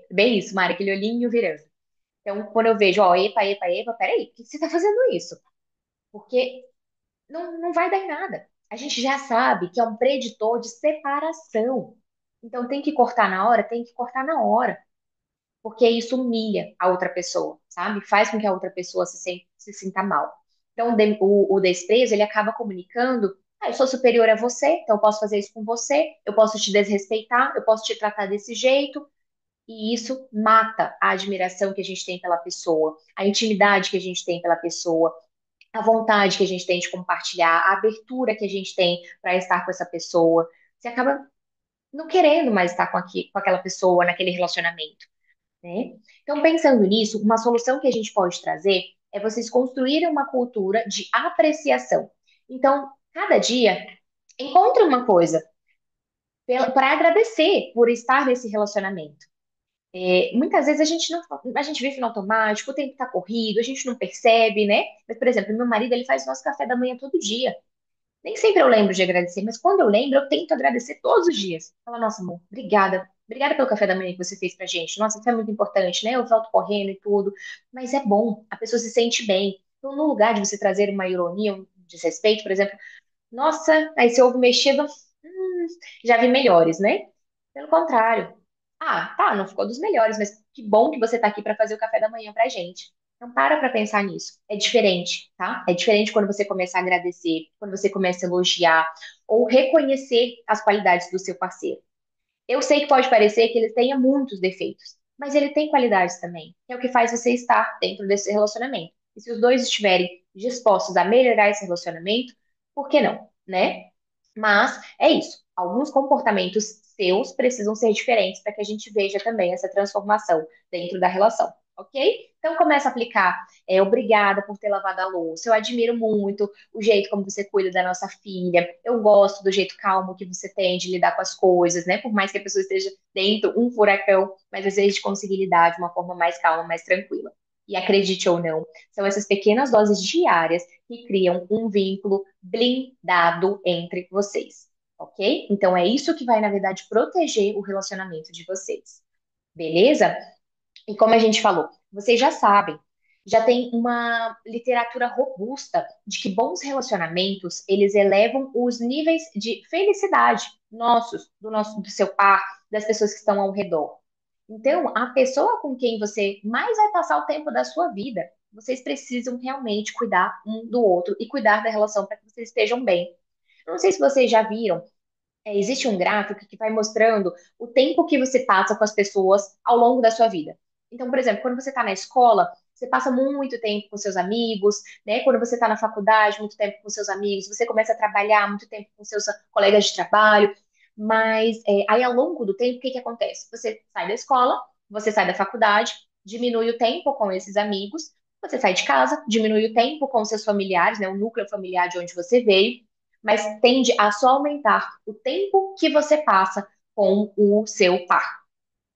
bem isso, Mari, aquele olhinho virando. Então, quando eu vejo, ó, epa, epa, epa, peraí, por que você está fazendo isso? Porque não vai dar em nada. A gente já sabe que é um preditor de separação. Então, tem que cortar na hora? Tem que cortar na hora, porque isso humilha a outra pessoa, sabe? Faz com que a outra pessoa se sinta mal. Então, o desprezo, ele acaba comunicando, eu sou superior a você, então eu posso fazer isso com você, eu posso te desrespeitar, eu posso te tratar desse jeito, e isso mata a admiração que a gente tem pela pessoa, a intimidade que a gente tem pela pessoa, a vontade que a gente tem de compartilhar, a abertura que a gente tem para estar com essa pessoa. Você acaba não querendo mais estar com aquela pessoa, naquele relacionamento, né? Então, pensando nisso, uma solução que a gente pode trazer é vocês construírem uma cultura de apreciação. Então, cada dia, encontre uma coisa para agradecer por estar nesse relacionamento. Muitas vezes a gente vive no automático, o tempo está corrido, a gente não percebe, né? Mas, por exemplo, meu marido, ele faz nosso café da manhã todo dia. Nem sempre eu lembro de agradecer, mas quando eu lembro, eu tento agradecer todos os dias. Fala, nossa, amor, obrigada. Obrigada pelo café da manhã que você fez pra gente. Nossa, isso é muito importante, né? Eu volto correndo e tudo. Mas é bom, a pessoa se sente bem. Então, no lugar de você trazer uma ironia, um desrespeito, por exemplo, nossa, aí você ouve mexido, já vi melhores, né? Pelo contrário. Ah, tá, não ficou dos melhores, mas que bom que você tá aqui para fazer o café da manhã pra gente. Então, para pensar nisso. É diferente, tá? É diferente quando você começa a agradecer, quando você começa a elogiar ou reconhecer as qualidades do seu parceiro. Eu sei que pode parecer que ele tenha muitos defeitos, mas ele tem qualidades também, que é o que faz você estar dentro desse relacionamento. E se os dois estiverem dispostos a melhorar esse relacionamento, por que não, né? Mas é isso. Alguns comportamentos seus precisam ser diferentes para que a gente veja também essa transformação dentro da relação, ok? Então começa a aplicar. Obrigada por ter lavado a louça. Eu admiro muito o jeito como você cuida da nossa filha. Eu gosto do jeito calmo que você tem de lidar com as coisas, né? Por mais que a pessoa esteja dentro um furacão, mas às vezes de conseguir lidar de uma forma mais calma, mais tranquila. E acredite ou não, são essas pequenas doses diárias que criam um vínculo blindado entre vocês, ok? Então é isso que vai, na verdade, proteger o relacionamento de vocês, beleza? E como a gente falou, vocês já sabem, já tem uma literatura robusta de que bons relacionamentos, eles elevam os níveis de felicidade nossos, do seu par, das pessoas que estão ao redor. Então, a pessoa com quem você mais vai passar o tempo da sua vida, vocês precisam realmente cuidar um do outro e cuidar da relação para que vocês estejam bem. Eu não sei se vocês já viram, existe um gráfico que vai mostrando o tempo que você passa com as pessoas ao longo da sua vida. Então, por exemplo, quando você está na escola, você passa muito tempo com seus amigos, né? Quando você está na faculdade, muito tempo com seus amigos, você começa a trabalhar muito tempo com seus colegas de trabalho. Mas aí ao longo do tempo, o que que acontece? Você sai da escola, você sai da faculdade, diminui o tempo com esses amigos, você sai de casa, diminui o tempo com seus familiares, né, o núcleo familiar de onde você veio, mas tende a só aumentar o tempo que você passa com o seu par.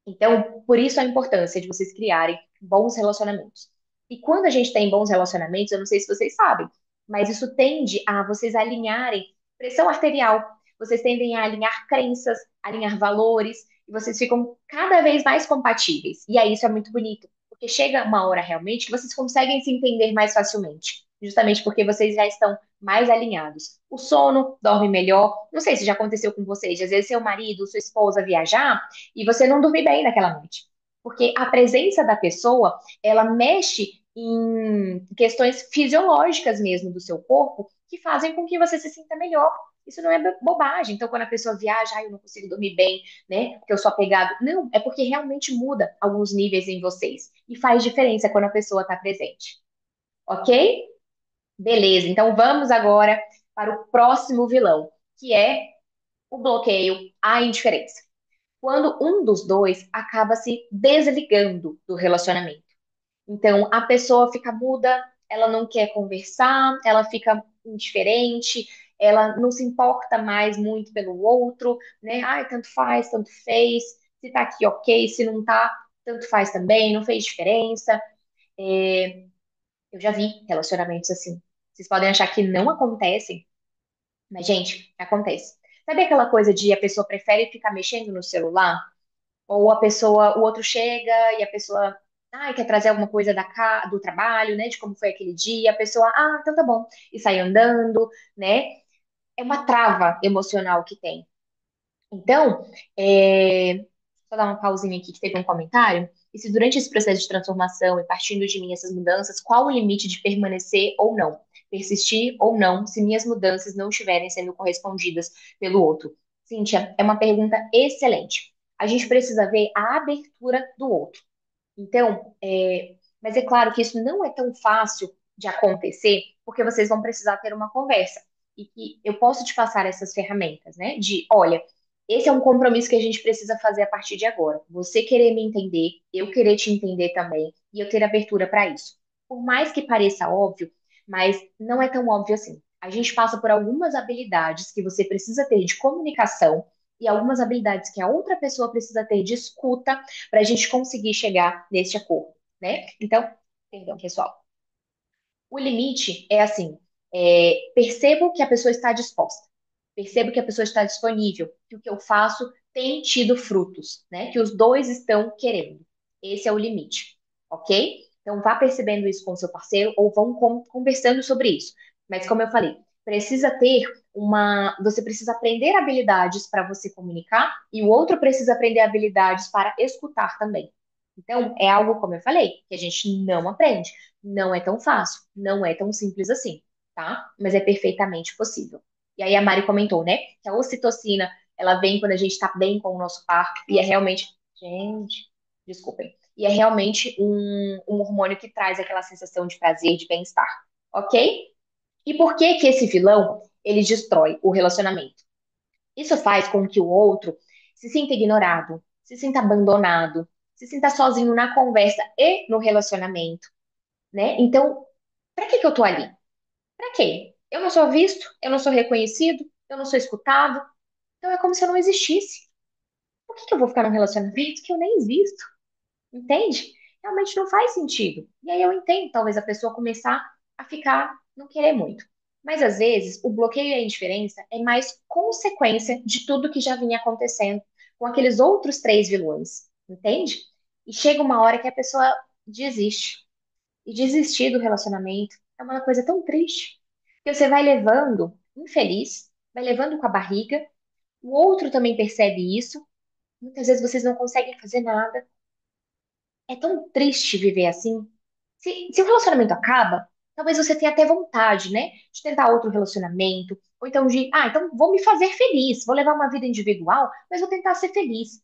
Então, por isso a importância de vocês criarem bons relacionamentos. E quando a gente tem bons relacionamentos, eu não sei se vocês sabem, mas isso tende a vocês alinharem pressão arterial, vocês tendem a alinhar crenças, alinhar valores, e vocês ficam cada vez mais compatíveis. E aí isso é muito bonito, porque chega uma hora realmente que vocês conseguem se entender mais facilmente, justamente porque vocês já estão mais alinhados. O sono dorme melhor. Não sei se já aconteceu com vocês, às vezes seu marido, sua esposa viajar e você não dormir bem naquela noite. Porque a presença da pessoa, ela mexe em questões fisiológicas mesmo do seu corpo que fazem com que você se sinta melhor. Isso não é bobagem. Então, quando a pessoa viaja, eu não consigo dormir bem, né? Porque eu sou apegado. Não, é porque realmente muda alguns níveis em vocês. E faz diferença quando a pessoa está presente. Ok? Beleza. Então, vamos agora para o próximo vilão, que é o bloqueio à indiferença quando um dos dois acaba se desligando do relacionamento. Então, a pessoa fica muda, ela não quer conversar, ela fica indiferente, ela não se importa mais muito pelo outro, né? Ai, tanto faz, tanto fez, se tá aqui, ok, se não tá, tanto faz também, não fez diferença. É, eu já vi relacionamentos assim. Vocês podem achar que não acontecem, mas, gente, acontece. Sabe aquela coisa de a pessoa prefere ficar mexendo no celular? Ou a pessoa, o outro chega e a pessoa, quer trazer alguma coisa do trabalho, né? De como foi aquele dia. A pessoa, então tá bom. E sai andando, né? É uma trava emocional que tem. Então, só dar uma pausinha aqui que teve um comentário. E se durante esse processo de transformação e partindo de mim essas mudanças, qual o limite de permanecer ou não? Persistir ou não, se minhas mudanças não estiverem sendo correspondidas pelo outro? Cíntia, é uma pergunta excelente. A gente precisa ver a abertura do outro. Então, mas é claro que isso não é tão fácil de acontecer, porque vocês vão precisar ter uma conversa. E que eu posso te passar essas ferramentas, né? De, olha, esse é um compromisso que a gente precisa fazer a partir de agora. Você querer me entender, eu querer te entender também, e eu ter abertura para isso. Por mais que pareça óbvio, mas não é tão óbvio assim. A gente passa por algumas habilidades que você precisa ter de comunicação e algumas habilidades que a outra pessoa precisa ter de escuta para a gente conseguir chegar nesse acordo, né? Então, perdão, pessoal. O limite é assim: percebo que a pessoa está disposta, percebo que a pessoa está disponível, que o que eu faço tem tido frutos, né? Que os dois estão querendo. Esse é o limite, ok? Então, vá percebendo isso com o seu parceiro ou vão conversando sobre isso. Mas, como eu falei, precisa ter você precisa aprender habilidades para você comunicar e o outro precisa aprender habilidades para escutar também. Então, é algo, como eu falei, que a gente não aprende. Não é tão fácil, não é tão simples assim, tá? Mas é perfeitamente possível. E aí a Mari comentou, né, que a ocitocina, ela vem quando a gente tá bem com o nosso par, e é realmente, gente, desculpem, e é realmente um hormônio que traz aquela sensação de prazer, de bem-estar, ok? E por que que esse vilão, ele destrói o relacionamento? Isso faz com que o outro se sinta ignorado, se sinta abandonado, se sinta sozinho na conversa e no relacionamento, né? Então, pra que que eu tô ali? Pra quê? Eu não sou visto, eu não sou reconhecido, eu não sou escutado. Então é como se eu não existisse. Por que que eu vou ficar num relacionamento que eu nem existo? Entende? Realmente não faz sentido. E aí eu entendo, talvez a pessoa começar a ficar, não querer muito. Mas às vezes o bloqueio e a indiferença é mais consequência de tudo que já vinha acontecendo com aqueles outros três vilões. Entende? E chega uma hora que a pessoa desiste. E desistir do relacionamento é uma coisa tão triste. Que você vai levando, infeliz, vai levando com a barriga, o outro também percebe isso, muitas vezes vocês não conseguem fazer nada. É tão triste viver assim. Se o relacionamento acaba, talvez você tenha até vontade, né, de tentar outro relacionamento, ou então de, então vou me fazer feliz, vou levar uma vida individual, mas vou tentar ser feliz.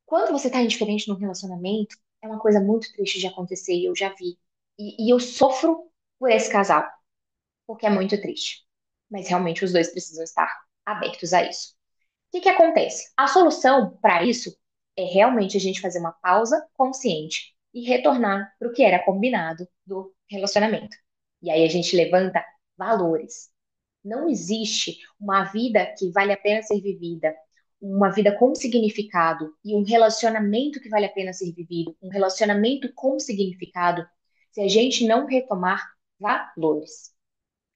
Quando você tá indiferente num relacionamento, é uma coisa muito triste de acontecer, e eu já vi. E eu sofro por esse casal, porque é muito triste. Mas realmente os dois precisam estar abertos a isso. que acontece? A solução para isso é realmente a gente fazer uma pausa consciente e retornar para o que era combinado do relacionamento. E aí a gente levanta valores. Não existe uma vida que vale a pena ser vivida, uma vida com significado e um relacionamento que vale a pena ser vivido, um relacionamento com significado, se a gente não retomar valores.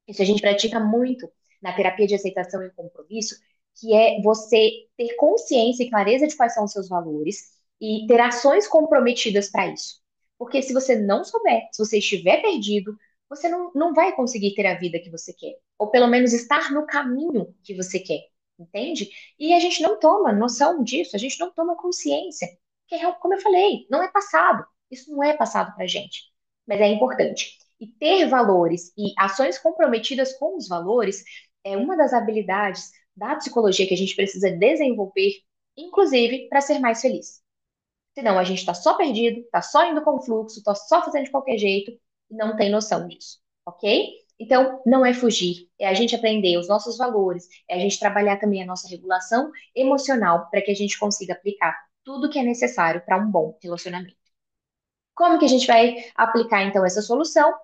Isso a gente pratica muito na terapia de aceitação e compromisso, que é você ter consciência e clareza de quais são os seus valores e ter ações comprometidas para isso. Porque se você não souber, se você estiver perdido, você não vai conseguir ter a vida que você quer. Ou pelo menos estar no caminho que você quer. Entende? E a gente não toma noção disso, a gente não toma consciência. Porque, como eu falei, não é passado. Isso não é passado para gente. Mas é importante. E ter valores e ações comprometidas com os valores é uma das habilidades da psicologia que a gente precisa desenvolver, inclusive para ser mais feliz. Senão a gente está só perdido, está só indo com o fluxo, está só fazendo de qualquer jeito e não tem noção disso, ok? Então, não é fugir, é a gente aprender os nossos valores, é a gente trabalhar também a nossa regulação emocional para que a gente consiga aplicar tudo que é necessário para um bom relacionamento. Como que a gente vai aplicar então essa solução?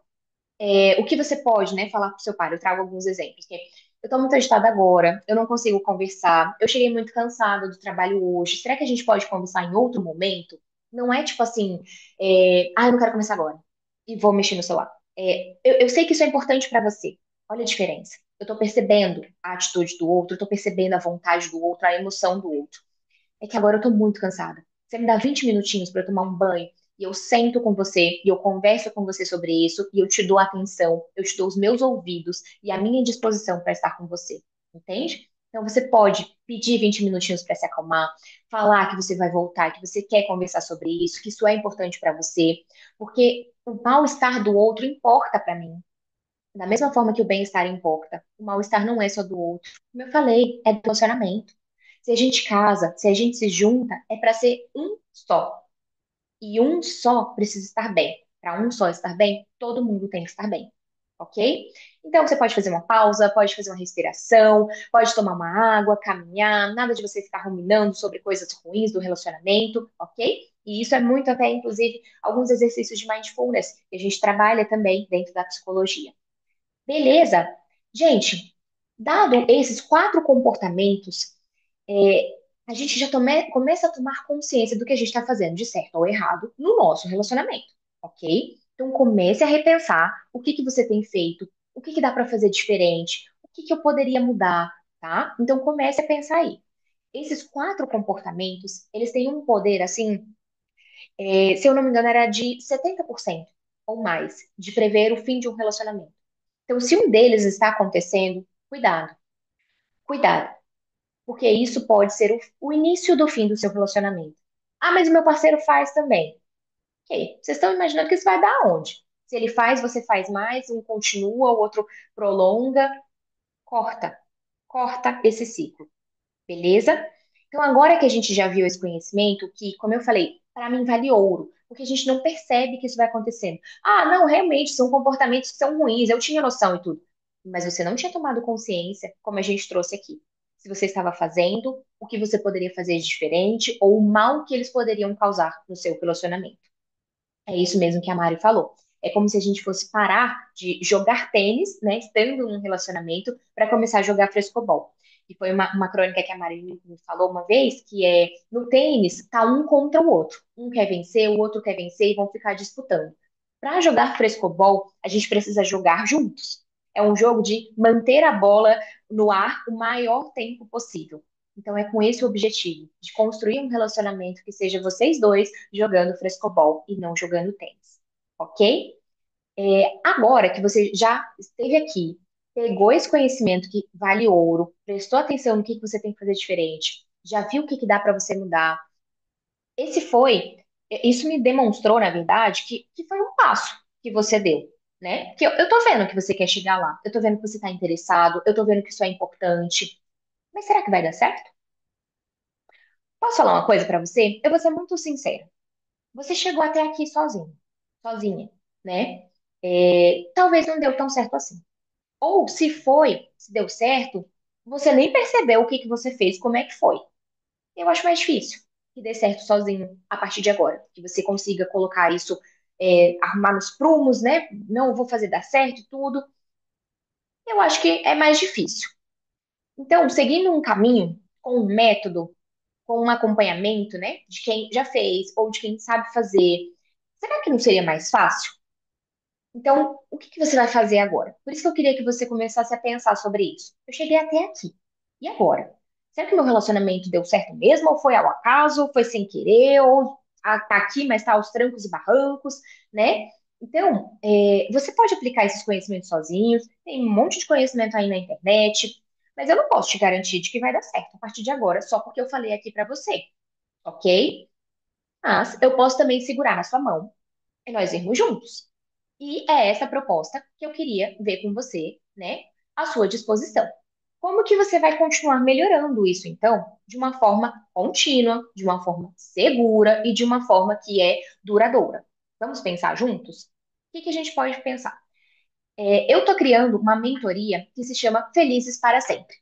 O que você pode, né, falar para o seu pai? Eu trago alguns exemplos. Que eu estou muito agitada agora, eu não consigo conversar, eu cheguei muito cansada do trabalho hoje. Será que a gente pode conversar em outro momento? Não é tipo assim, eu não quero começar agora e vou mexer no celular. Eu sei que isso é importante para você. Olha a diferença. Eu estou percebendo a atitude do outro, eu estou percebendo a vontade do outro, a emoção do outro. É que agora eu tô muito cansada. Você me dá 20 minutinhos para eu tomar um banho e eu sento com você e eu converso com você sobre isso e eu te dou atenção, eu te dou os meus ouvidos e a minha disposição para estar com você. Entende? Então você pode pedir 20 minutinhos para se acalmar, falar que você vai voltar, que você quer conversar sobre isso, que isso é importante para você, porque o mal-estar do outro importa para mim. Da mesma forma que o bem-estar importa, o mal-estar não é só do outro. Como eu falei, é do relacionamento. Se a gente casa, se a gente se junta, é para ser um só. E um só precisa estar bem. Para um só estar bem, todo mundo tem que estar bem. Ok? Então você pode fazer uma pausa, pode fazer uma respiração, pode tomar uma água, caminhar, nada de você ficar ruminando sobre coisas ruins do relacionamento, ok? E isso é muito até, inclusive, alguns exercícios de mindfulness que a gente trabalha também dentro da psicologia. Beleza? Gente, dado esses quatro comportamentos, a gente já começa a tomar consciência do que a gente está fazendo de certo ou errado no nosso relacionamento, ok? Então comece a repensar o que que você tem feito, o que que dá para fazer diferente, o que que eu poderia mudar, tá? Então comece a pensar aí. Esses quatro comportamentos, eles têm um poder, assim, se eu não me engano, era de 70% ou mais, de prever o fim de um relacionamento. Então, se um deles está acontecendo, cuidado, cuidado, porque isso pode ser o início do fim do seu relacionamento. Ah, mas o meu parceiro faz também. Ok, vocês estão imaginando que isso vai dar aonde? Se ele faz, você faz mais, um continua, o outro prolonga, corta, corta esse ciclo. Beleza? Então, agora que a gente já viu esse conhecimento, que, como eu falei, para mim vale ouro, porque a gente não percebe que isso vai acontecendo. Ah, não, realmente, são comportamentos que são ruins, eu tinha noção e tudo. Mas você não tinha tomado consciência, como a gente trouxe aqui. Se você estava fazendo, o que você poderia fazer de diferente, ou o mal que eles poderiam causar no seu relacionamento. É isso mesmo que a Mari falou. É como se a gente fosse parar de jogar tênis, né, estando num relacionamento, para começar a jogar frescobol. E foi uma crônica que a Mari me falou uma vez, que é, no tênis, tá um contra o outro. Um quer vencer, o outro quer vencer e vão ficar disputando. Para jogar frescobol, a gente precisa jogar juntos. É um jogo de manter a bola no ar o maior tempo possível. Então é com esse o objetivo, de construir um relacionamento que seja vocês dois jogando frescobol e não jogando tênis, ok? Agora que você já esteve aqui, pegou esse conhecimento que vale ouro, prestou atenção no que você tem que fazer diferente, já viu o que dá para você mudar. Esse foi, isso me demonstrou, na verdade, que foi um passo que você deu, né? Que eu tô vendo que você quer chegar lá, eu tô vendo que você tá interessado, eu tô vendo que isso é importante, mas será que vai dar certo? Posso falar uma coisa pra você? Eu vou ser muito sincera. Você chegou até aqui sozinho, sozinha, né? Talvez não deu tão certo assim. Ou se foi, se deu certo, você nem percebeu o que que você fez, como é que foi. Eu acho mais difícil que dê certo sozinho a partir de agora, que você consiga colocar isso, arrumar nos prumos, né? Não vou fazer dar certo e tudo. Eu acho que é mais difícil. Então, seguindo um caminho, com um método, com um acompanhamento, né, de quem já fez ou de quem sabe fazer, será que não seria mais fácil? Então, o que que você vai fazer agora? Por isso que eu queria que você começasse a pensar sobre isso. Eu cheguei até aqui. E agora? Será que meu relacionamento deu certo mesmo? Ou foi ao acaso? Foi sem querer? Ou tá aqui, mas tá aos trancos e barrancos, né? Então, você pode aplicar esses conhecimentos sozinhos. Tem um monte de conhecimento aí na internet. Mas eu não posso te garantir de que vai dar certo a partir de agora, só porque eu falei aqui pra você, ok? Mas eu posso também segurar na sua mão e nós irmos juntos. E é essa proposta que eu queria ver com você, né, à sua disposição. Como que você vai continuar melhorando isso, então, de uma forma contínua, de uma forma segura e de uma forma que é duradoura? Vamos pensar juntos? O que que a gente pode pensar? Eu estou criando uma mentoria que se chama Felizes para Sempre.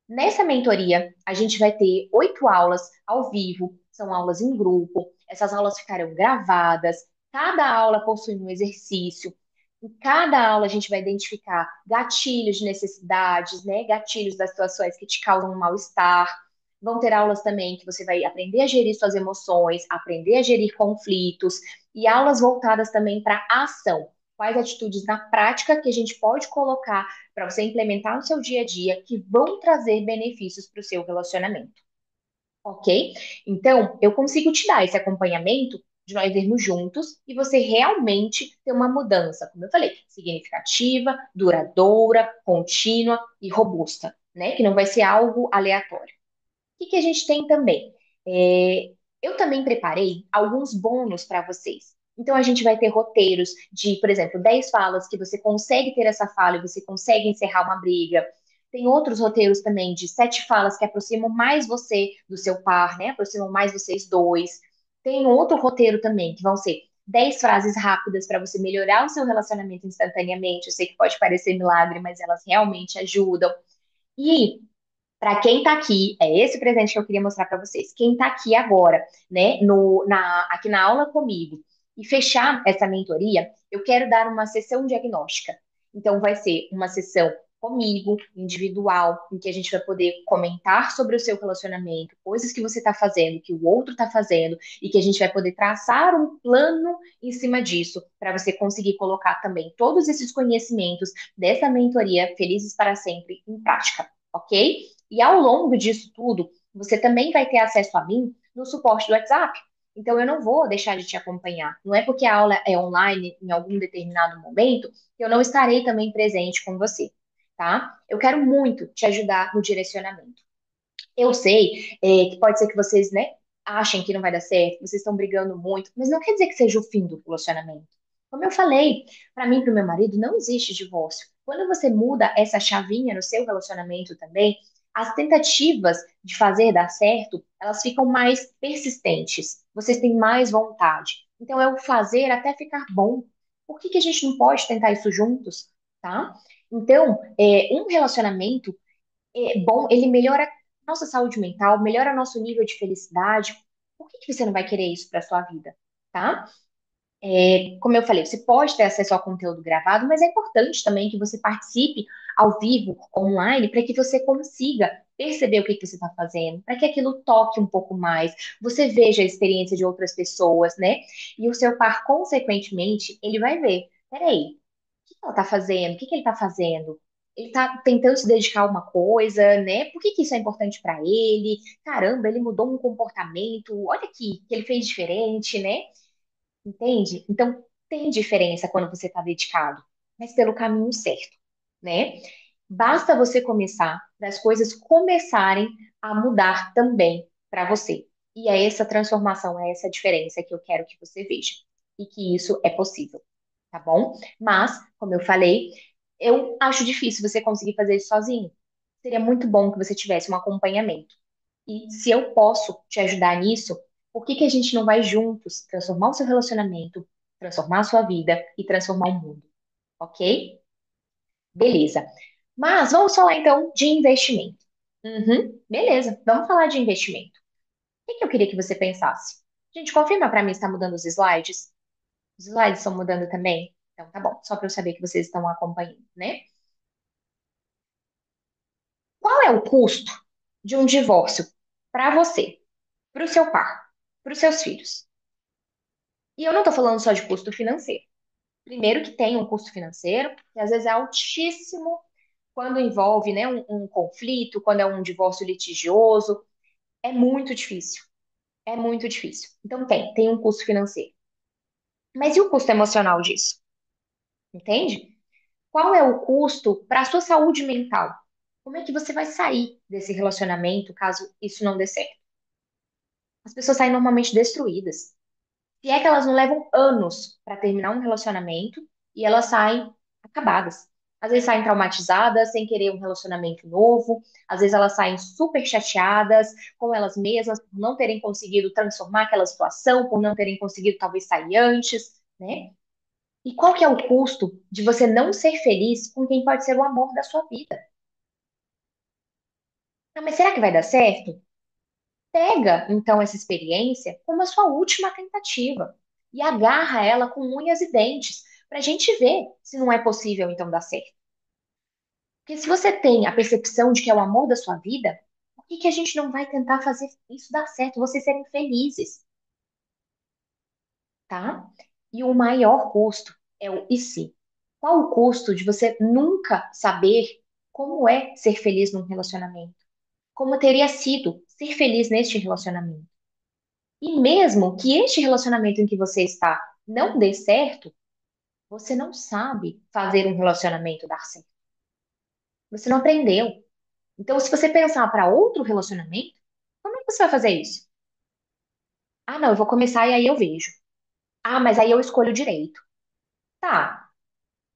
Nessa mentoria, a gente vai ter 8 aulas ao vivo, são aulas em grupo, essas aulas ficarão gravadas, cada aula possui um exercício. Em cada aula a gente vai identificar gatilhos de necessidades, né? Gatilhos das situações que te causam um mal-estar. Vão ter aulas também que você vai aprender a gerir suas emoções, aprender a gerir conflitos, e aulas voltadas também para a ação. Quais atitudes na prática que a gente pode colocar para você implementar no seu dia a dia que vão trazer benefícios para o seu relacionamento, ok? Então, eu consigo te dar esse acompanhamento de nós irmos juntos e você realmente ter uma mudança, como eu falei, significativa, duradoura, contínua e robusta, né? Que não vai ser algo aleatório. O que que a gente tem também? Eu também preparei alguns bônus para vocês. Então, a gente vai ter roteiros de, por exemplo, 10 falas que você consegue ter essa fala e você consegue encerrar uma briga. Tem outros roteiros também de 7 falas que aproximam mais você do seu par, né? Aproximam mais vocês dois. Tem outro roteiro também que vão ser 10 frases rápidas para você melhorar o seu relacionamento instantaneamente. Eu sei que pode parecer milagre, mas elas realmente ajudam. E para quem está aqui, é esse presente que eu queria mostrar para vocês. Quem está aqui agora, né, aqui na aula comigo, e fechar essa mentoria, eu quero dar uma sessão diagnóstica. Então, vai ser uma sessão comigo, individual, em que a gente vai poder comentar sobre o seu relacionamento, coisas que você está fazendo, que o outro está fazendo, e que a gente vai poder traçar um plano em cima disso, para você conseguir colocar também todos esses conhecimentos dessa mentoria Felizes para Sempre em prática, ok? E ao longo disso tudo, você também vai ter acesso a mim no suporte do WhatsApp. Então, eu não vou deixar de te acompanhar. Não é porque a aula é online em algum determinado momento que eu não estarei também presente com você, tá? Eu quero muito te ajudar no direcionamento. Eu sei, que pode ser que vocês, né, achem que não vai dar certo, vocês estão brigando muito, mas não quer dizer que seja o fim do relacionamento. Como eu falei, para mim e para o meu marido não existe divórcio. Quando você muda essa chavinha no seu relacionamento também, as tentativas de fazer dar certo, elas ficam mais persistentes. Vocês têm mais vontade. Então é o fazer até ficar bom. Por que que a gente não pode tentar isso juntos, tá? Então, um relacionamento bom, ele melhora nossa saúde mental, melhora nosso nível de felicidade. Por que que você não vai querer isso para sua vida, tá? Como eu falei, você pode ter acesso ao conteúdo gravado, mas é importante também que você participe ao vivo, online, para que você consiga perceber o que que você está fazendo, para que aquilo toque um pouco mais, você veja a experiência de outras pessoas, né? E o seu par, consequentemente, ele vai ver. Peraí, que ela tá fazendo? O que que ele tá fazendo? Ele tá tentando se dedicar a uma coisa, né? Por que que isso é importante pra ele? Caramba, ele mudou um comportamento. Olha aqui, que ele fez diferente, né? Entende? Então, tem diferença quando você tá dedicado, mas pelo caminho certo, né? Basta você começar, para as coisas começarem a mudar também para você. E é essa transformação, é essa diferença que eu quero que você veja. E que isso é possível, tá bom? Mas, como eu falei, eu acho difícil você conseguir fazer isso sozinho. Seria muito bom que você tivesse um acompanhamento. E se eu posso te ajudar nisso, por que que a gente não vai juntos transformar o seu relacionamento, transformar a sua vida e transformar o mundo, ok? Beleza. Mas vamos falar então de investimento. Uhum, beleza, vamos falar de investimento. O que que eu queria que você pensasse? Gente, confirma para mim se está mudando os slides. Os slides estão mudando também? Então tá bom, só para eu saber que vocês estão acompanhando, né? Qual é o custo de um divórcio para você, para o seu par, para os seus filhos? E eu não estou falando só de custo financeiro. Primeiro que tem um custo financeiro, que às vezes é altíssimo quando envolve, né, um conflito, quando é um divórcio litigioso, é muito difícil. É muito difícil. Então tem um custo financeiro. Mas e o custo emocional disso? Entende? Qual é o custo para a sua saúde mental? Como é que você vai sair desse relacionamento caso isso não dê certo? As pessoas saem normalmente destruídas. Se é que elas não levam anos para terminar um relacionamento e elas saem acabadas. Às vezes saem traumatizadas, sem querer um relacionamento novo, às vezes elas saem super chateadas com elas mesmas por não terem conseguido transformar aquela situação, por não terem conseguido talvez sair antes, né? E qual que é o custo de você não ser feliz com quem pode ser o amor da sua vida? Ah, mas será que vai dar certo? Pega, então, essa experiência como a sua última tentativa e agarra ela com unhas e dentes para a gente ver se não é possível, então, dar certo. Porque se você tem a percepção de que é o amor da sua vida, por que que a gente não vai tentar fazer isso dar certo, vocês serem felizes, tá? E o maior custo é o e se. Qual o custo de você nunca saber como é ser feliz num relacionamento? Como teria sido ser feliz neste relacionamento? E mesmo que este relacionamento em que você está não dê certo, você não sabe fazer um relacionamento dar certo. Você não aprendeu. Então, se você pensar para outro relacionamento, como é que você vai fazer isso? Ah, não, eu vou começar e aí eu vejo. Ah, mas aí eu escolho direito. Tá,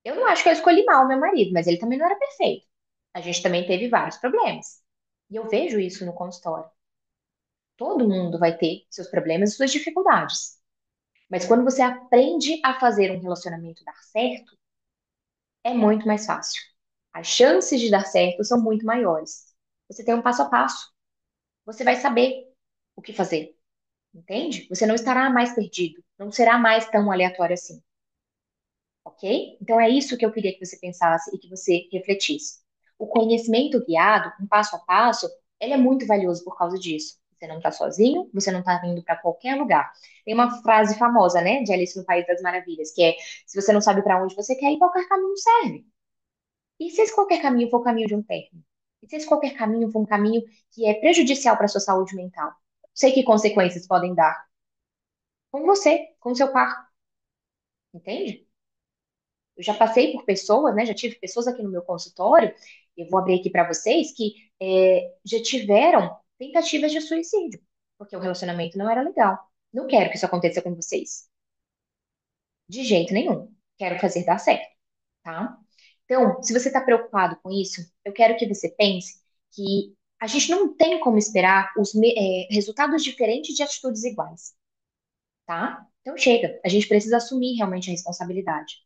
eu não acho que eu escolhi mal meu marido, mas ele também não era perfeito. A gente também teve vários problemas. E eu vejo isso no consultório. Todo mundo vai ter seus problemas e suas dificuldades. Mas quando você aprende a fazer um relacionamento dar certo, é muito mais fácil. As chances de dar certo são muito maiores. Você tem um passo a passo. Você vai saber o que fazer, entende? Você não estará mais perdido. Não será mais tão aleatório assim, ok? Então é isso que eu queria que você pensasse e que você refletisse. O conhecimento guiado, um passo a passo, ele é muito valioso por causa disso. Você não está sozinho, você não está indo para qualquer lugar. Tem uma frase famosa, né, de Alice no País das Maravilhas, que é: se você não sabe para onde você quer ir, qualquer caminho serve. E se esse qualquer caminho for o caminho de um término? E se esse qualquer caminho for um caminho que é prejudicial para a sua saúde mental? Sei que consequências podem dar com você, com o seu par, entende? Eu já passei por pessoas, né? Já tive pessoas aqui no meu consultório, eu vou abrir aqui para vocês, que já tiveram tentativas de suicídio, porque o relacionamento não era legal. Não quero que isso aconteça com vocês, de jeito nenhum. Quero fazer dar certo, tá? Então, se você está preocupado com isso, eu quero que você pense que a gente não tem como esperar resultados diferentes de atitudes iguais, tá? Então, chega. A gente precisa assumir realmente a responsabilidade.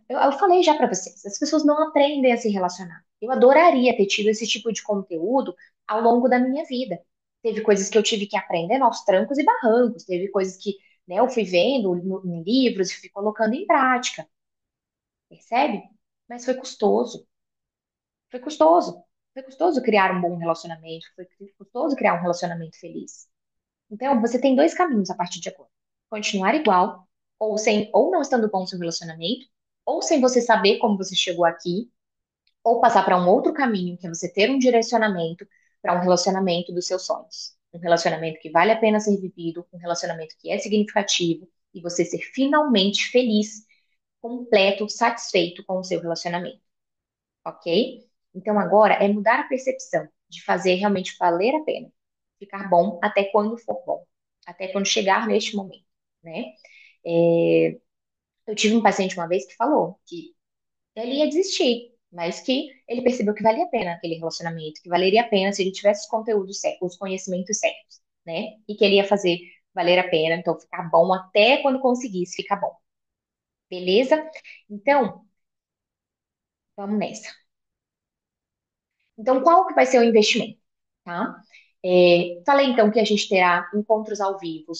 Eu falei já para vocês, as pessoas não aprendem a se relacionar. Eu adoraria ter tido esse tipo de conteúdo ao longo da minha vida. Teve coisas que eu tive que aprender aos trancos e barrancos, teve coisas que, né, eu fui vendo em livros e fui colocando em prática, percebe? Mas foi custoso. Foi custoso. Foi custoso criar um bom relacionamento, foi custoso criar um relacionamento feliz. Então, você tem dois caminhos a partir de agora. Continuar igual, ou não estando bom seu relacionamento, ou sem você saber como você chegou aqui, ou passar para um outro caminho, que é você ter um direcionamento para um relacionamento dos seus sonhos. Um relacionamento que vale a pena ser vivido, um relacionamento que é significativo e você ser finalmente feliz, completo, satisfeito com o seu relacionamento, ok? Então agora é mudar a percepção de fazer realmente valer a pena, ficar bom até quando for bom, até quando chegar neste momento, né? É, eu tive um paciente uma vez que falou que ele ia desistir, mas que ele percebeu que valia a pena aquele relacionamento, que valeria a pena se ele tivesse os conteúdos certos, os conhecimentos certos, né? E que ele ia fazer valer a pena, então ficar bom até quando conseguisse ficar bom, beleza? Então, vamos nessa. Então, qual que vai ser o investimento, tá? Falei então que a gente terá encontros ao vivo,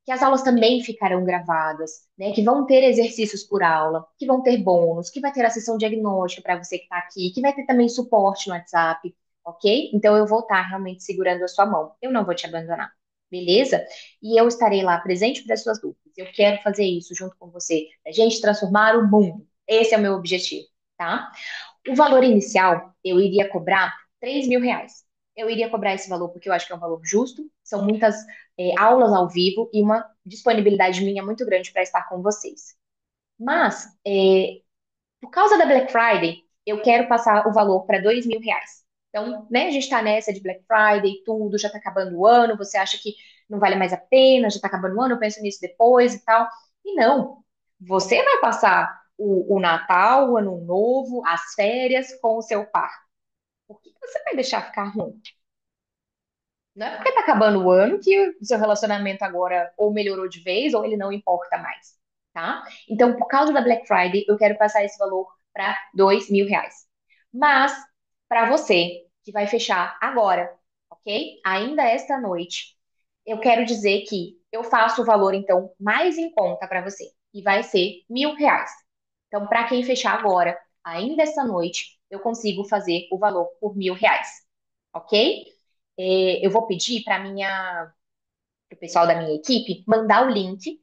que as aulas também ficarão gravadas, né? Que vão ter exercícios por aula, que vão ter bônus, que vai ter a sessão diagnóstica para você que está aqui, que vai ter também suporte no WhatsApp, ok? Então eu vou estar realmente segurando a sua mão. Eu não vou te abandonar, beleza? E eu estarei lá presente para as suas dúvidas. Eu quero fazer isso junto com você, a gente transformar o mundo. Esse é o meu objetivo, tá? O valor inicial, eu iria cobrar R$ 3.000. Eu iria cobrar esse valor porque eu acho que é um valor justo. São muitas aulas ao vivo e uma disponibilidade minha muito grande para estar com vocês. Mas, por causa da Black Friday, eu quero passar o valor para R$ 2.000. Então, né, a gente está nessa de Black Friday, tudo, já está acabando o ano, você acha que não vale mais a pena, já está acabando o ano, eu penso nisso depois e tal. E não, você vai passar o Natal, o Ano Novo, as férias com o seu par. Por que você vai deixar ficar ruim? Não é porque tá acabando o ano que o seu relacionamento agora ou melhorou de vez ou ele não importa mais, tá? Então, por causa da Black Friday, eu quero passar esse valor para R$ 2.000. Mas, para você que vai fechar agora, ok? Ainda esta noite, eu quero dizer que eu faço o valor, então, mais em conta para você. E vai ser R$ 1.000. Então, para quem fechar agora, ainda esta noite, eu consigo fazer o valor por R$ 1.000, ok? Eu vou pedir para o pessoal da minha equipe mandar o link,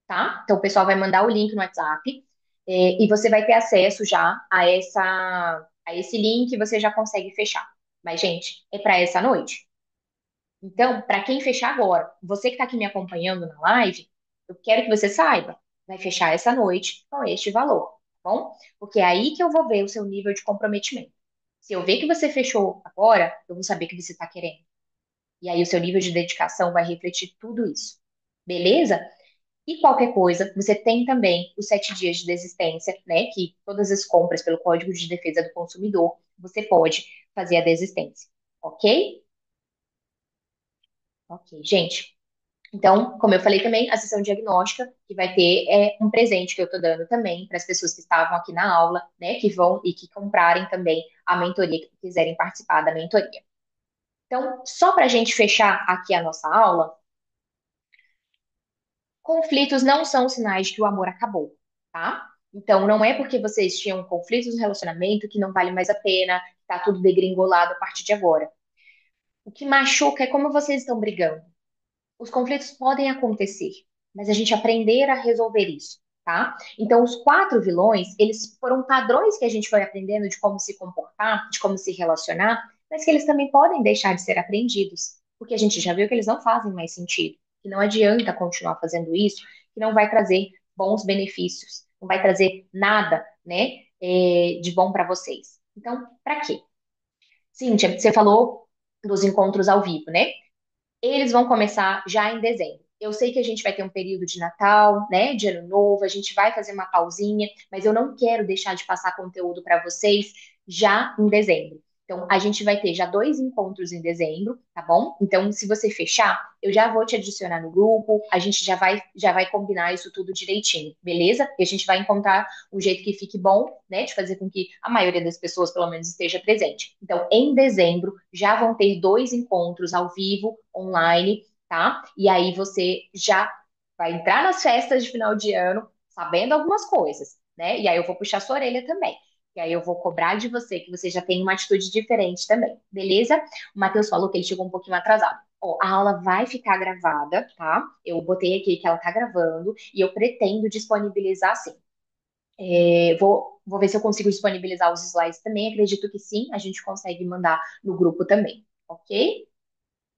tá? Então, o pessoal vai mandar o link no WhatsApp, e você vai ter acesso já a esse link e você já consegue fechar. Mas, gente, é para essa noite. Então, para quem fechar agora, você que está aqui me acompanhando na live, eu quero que você saiba, vai fechar essa noite com este valor, tá bom? Porque é aí que eu vou ver o seu nível de comprometimento. Se eu ver que você fechou agora, eu vou saber que você está querendo. E aí o seu nível de dedicação vai refletir tudo isso. Beleza? E qualquer coisa, você tem também os 7 dias de desistência, né? Que todas as compras pelo Código de Defesa do Consumidor, você pode fazer a desistência. Ok? Ok, gente. Então, como eu falei também, a sessão diagnóstica, que vai ter um presente que eu estou dando também para as pessoas que estavam aqui na aula, né? Que vão e que comprarem também a mentoria, que quiserem participar da mentoria. Então, só para a gente fechar aqui a nossa aula, conflitos não são sinais de que o amor acabou, tá? Então, não é porque vocês tinham conflitos no relacionamento que não vale mais a pena, que tá tudo degringolado a partir de agora. O que machuca é como vocês estão brigando. Os conflitos podem acontecer, mas a gente aprender a resolver isso, tá? Então, os 4 vilões, eles foram padrões que a gente foi aprendendo de como se comportar, de como se relacionar, mas que eles também podem deixar de ser aprendidos, porque a gente já viu que eles não fazem mais sentido, que não adianta continuar fazendo isso, que não vai trazer bons benefícios, não vai trazer nada, né, de bom para vocês. Então, para quê? Cíntia, você falou dos encontros ao vivo, né? Eles vão começar já em dezembro. Eu sei que a gente vai ter um período de Natal, né, de Ano Novo, a gente vai fazer uma pausinha, mas eu não quero deixar de passar conteúdo para vocês já em dezembro. Então, a gente vai ter já 2 encontros em dezembro, tá bom? Então, se você fechar, eu já vou te adicionar no grupo, a gente já vai combinar isso tudo direitinho, beleza? E a gente vai encontrar um jeito que fique bom, né, de fazer com que a maioria das pessoas, pelo menos, esteja presente. Então, em dezembro, já vão ter 2 encontros ao vivo, online, tá? E aí você já vai entrar nas festas de final de ano sabendo algumas coisas, né? E aí eu vou puxar sua orelha também. E aí eu vou cobrar de você que você já tem uma atitude diferente também, beleza? O Matheus falou que ele chegou um pouquinho atrasado. Ó, a aula vai ficar gravada, tá? Eu botei aqui que ela tá gravando e eu pretendo disponibilizar sim. Vou ver se eu consigo disponibilizar os slides também. Acredito que sim, a gente consegue mandar no grupo também, ok?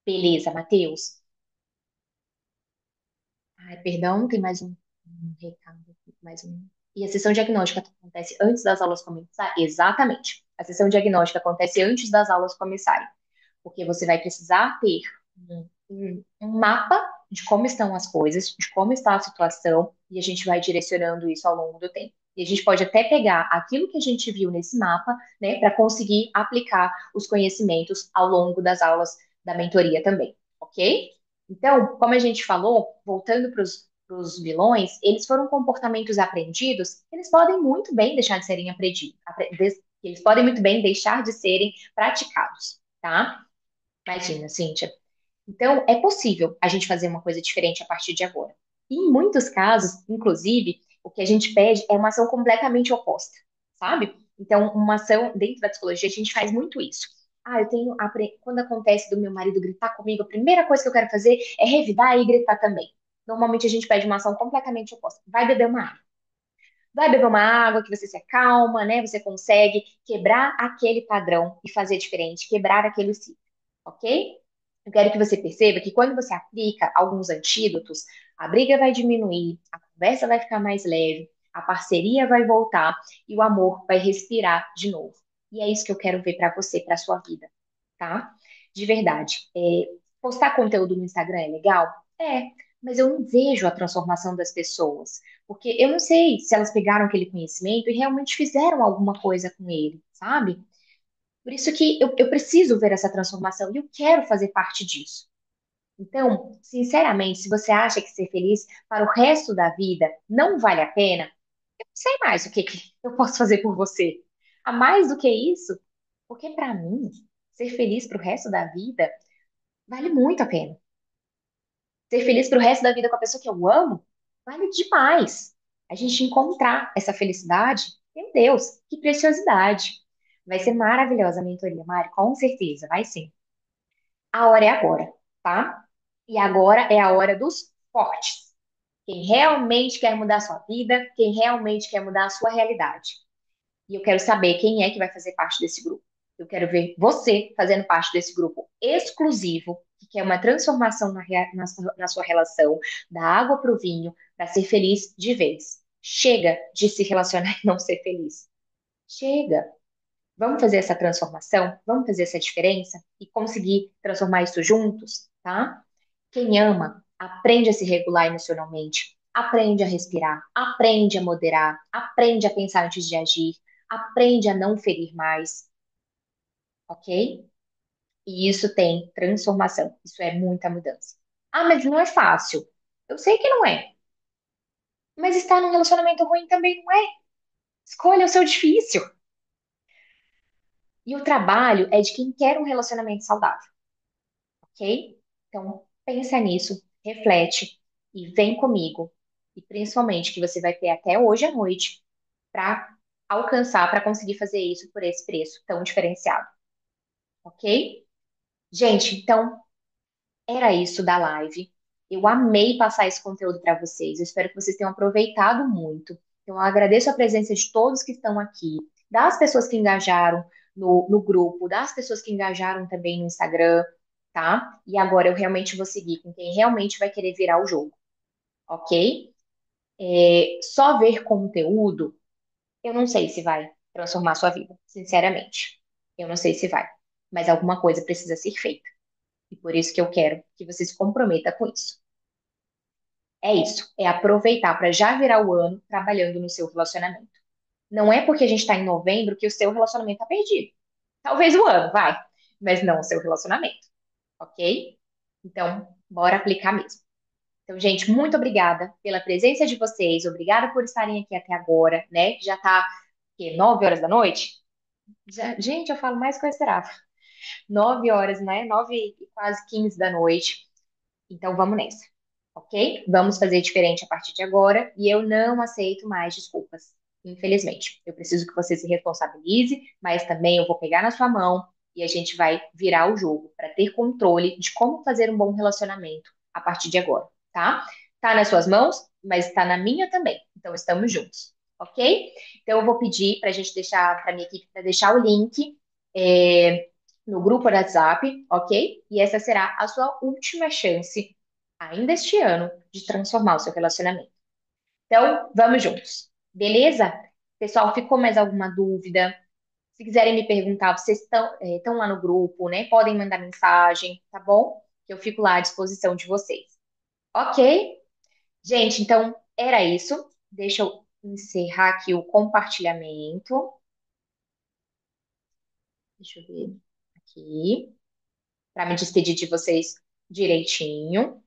Beleza, Matheus. Ai, perdão, tem mais um recado aqui, mais um. E a sessão diagnóstica acontece antes das aulas começarem? Exatamente. A sessão diagnóstica acontece antes das aulas começarem, porque você vai precisar ter um mapa de como estão as coisas, de como está a situação, e a gente vai direcionando isso ao longo do tempo. E a gente pode até pegar aquilo que a gente viu nesse mapa, né, para conseguir aplicar os conhecimentos ao longo das aulas da mentoria também, ok? Então, como a gente falou, voltando para os vilões, eles foram comportamentos aprendidos, eles podem muito bem deixar de serem que eles podem muito bem deixar de serem praticados, tá? Imagina, Cíntia. Então, é possível a gente fazer uma coisa diferente a partir de agora. E em muitos casos, inclusive, o que a gente pede é uma ação completamente oposta, sabe? Então, uma ação dentro da psicologia, a gente faz muito isso. Ah, eu tenho. Quando acontece do meu marido gritar comigo, a primeira coisa que eu quero fazer é revidar e gritar também. Normalmente a gente pede uma ação completamente oposta. Vai beber uma água. Vai beber uma água que você se acalma, né? Você consegue quebrar aquele padrão e fazer diferente, quebrar aquele ciclo, ok? Eu quero que você perceba que quando você aplica alguns antídotos, a briga vai diminuir, a conversa vai ficar mais leve, a parceria vai voltar e o amor vai respirar de novo. E é isso que eu quero ver para você, para sua vida, tá? De verdade. Postar conteúdo no Instagram é legal? É, mas eu não vejo a transformação das pessoas. Porque eu não sei se elas pegaram aquele conhecimento e realmente fizeram alguma coisa com ele, sabe? Por isso que eu preciso ver essa transformação e eu quero fazer parte disso. Então, sinceramente, se você acha que ser feliz para o resto da vida não vale a pena, eu não sei mais o que eu posso fazer por você. A mais do que isso, porque para mim, ser feliz para o resto da vida vale muito a pena. Ser feliz pro resto da vida com a pessoa que eu amo, vale demais. A gente encontrar essa felicidade, meu Deus, que preciosidade. Vai ser maravilhosa a mentoria, Mari, com certeza, vai sim. A hora é agora, tá? E agora é a hora dos fortes. Quem realmente quer mudar a sua vida, quem realmente quer mudar a sua realidade. E eu quero saber quem é que vai fazer parte desse grupo. Eu quero ver você fazendo parte desse grupo exclusivo, que quer uma transformação na sua relação, da água para o vinho, para ser feliz de vez. Chega de se relacionar e não ser feliz. Chega. Vamos fazer essa transformação? Vamos fazer essa diferença e conseguir transformar isso juntos, tá? Quem ama, aprende a se regular emocionalmente, aprende a respirar, aprende a moderar, aprende a pensar antes de agir, aprende a não ferir mais, ok? E isso tem transformação, isso é muita mudança. Ah, mas não é fácil. Eu sei que não é, mas estar num relacionamento ruim também não é. Escolha o seu difícil. E o trabalho é de quem quer um relacionamento saudável, ok? Então, pensa nisso, reflete e vem comigo. E principalmente que você vai ter até hoje à noite para alcançar, para conseguir fazer isso por esse preço tão diferenciado, ok? Gente, então era isso da live. Eu amei passar esse conteúdo para vocês. Eu espero que vocês tenham aproveitado muito. Então, eu agradeço a presença de todos que estão aqui, das pessoas que engajaram no grupo, das pessoas que engajaram também no Instagram, tá? E agora eu realmente vou seguir com quem realmente vai querer virar o jogo, ok? Só ver conteúdo, eu não sei se vai transformar a sua vida, sinceramente. Eu não sei se vai, mas alguma coisa precisa ser feita. E por isso que eu quero que você se comprometa com isso. É isso, é aproveitar para já virar o ano trabalhando no seu relacionamento. Não é porque a gente está em novembro que o seu relacionamento está perdido. Talvez o ano, vai, mas não o seu relacionamento, ok? Então, bora aplicar mesmo. Então, gente, muito obrigada pela presença de vocês, obrigada por estarem aqui até agora, né? Já tá, que, 9 horas da noite? Gente, eu falo mais que eu esperava. 9 horas, né? 9 e quase 15 da noite. Então vamos nessa, ok? Vamos fazer diferente a partir de agora e eu não aceito mais desculpas, infelizmente. Eu preciso que você se responsabilize, mas também eu vou pegar na sua mão e a gente vai virar o jogo para ter controle de como fazer um bom relacionamento a partir de agora, tá? Tá nas suas mãos, mas tá na minha também. Então estamos juntos, ok? Então eu vou pedir para a gente deixar para minha equipe para deixar o link. é, no grupo do WhatsApp, ok? E essa será a sua última chance, ainda este ano, de transformar o seu relacionamento. Então, vamos juntos, beleza? Pessoal, ficou mais alguma dúvida? Se quiserem me perguntar, vocês estão lá no grupo, né? Podem mandar mensagem, tá bom? Que eu fico lá à disposição de vocês. Ok? Gente, então era isso. Deixa eu encerrar aqui o compartilhamento. Deixa eu ver aqui, para me despedir de vocês direitinho.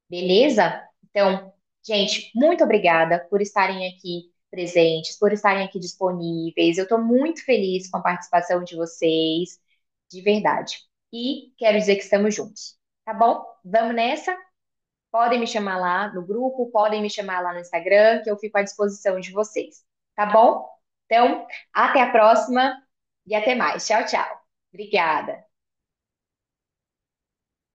Beleza? Então, gente, muito obrigada por estarem aqui presentes, por estarem aqui disponíveis. Eu estou muito feliz com a participação de vocês, de verdade. E quero dizer que estamos juntos, tá bom? Vamos nessa? Podem me chamar lá no grupo, podem me chamar lá no Instagram, que eu fico à disposição de vocês, tá bom? Então, até a próxima e até mais. Tchau, tchau. Obrigada.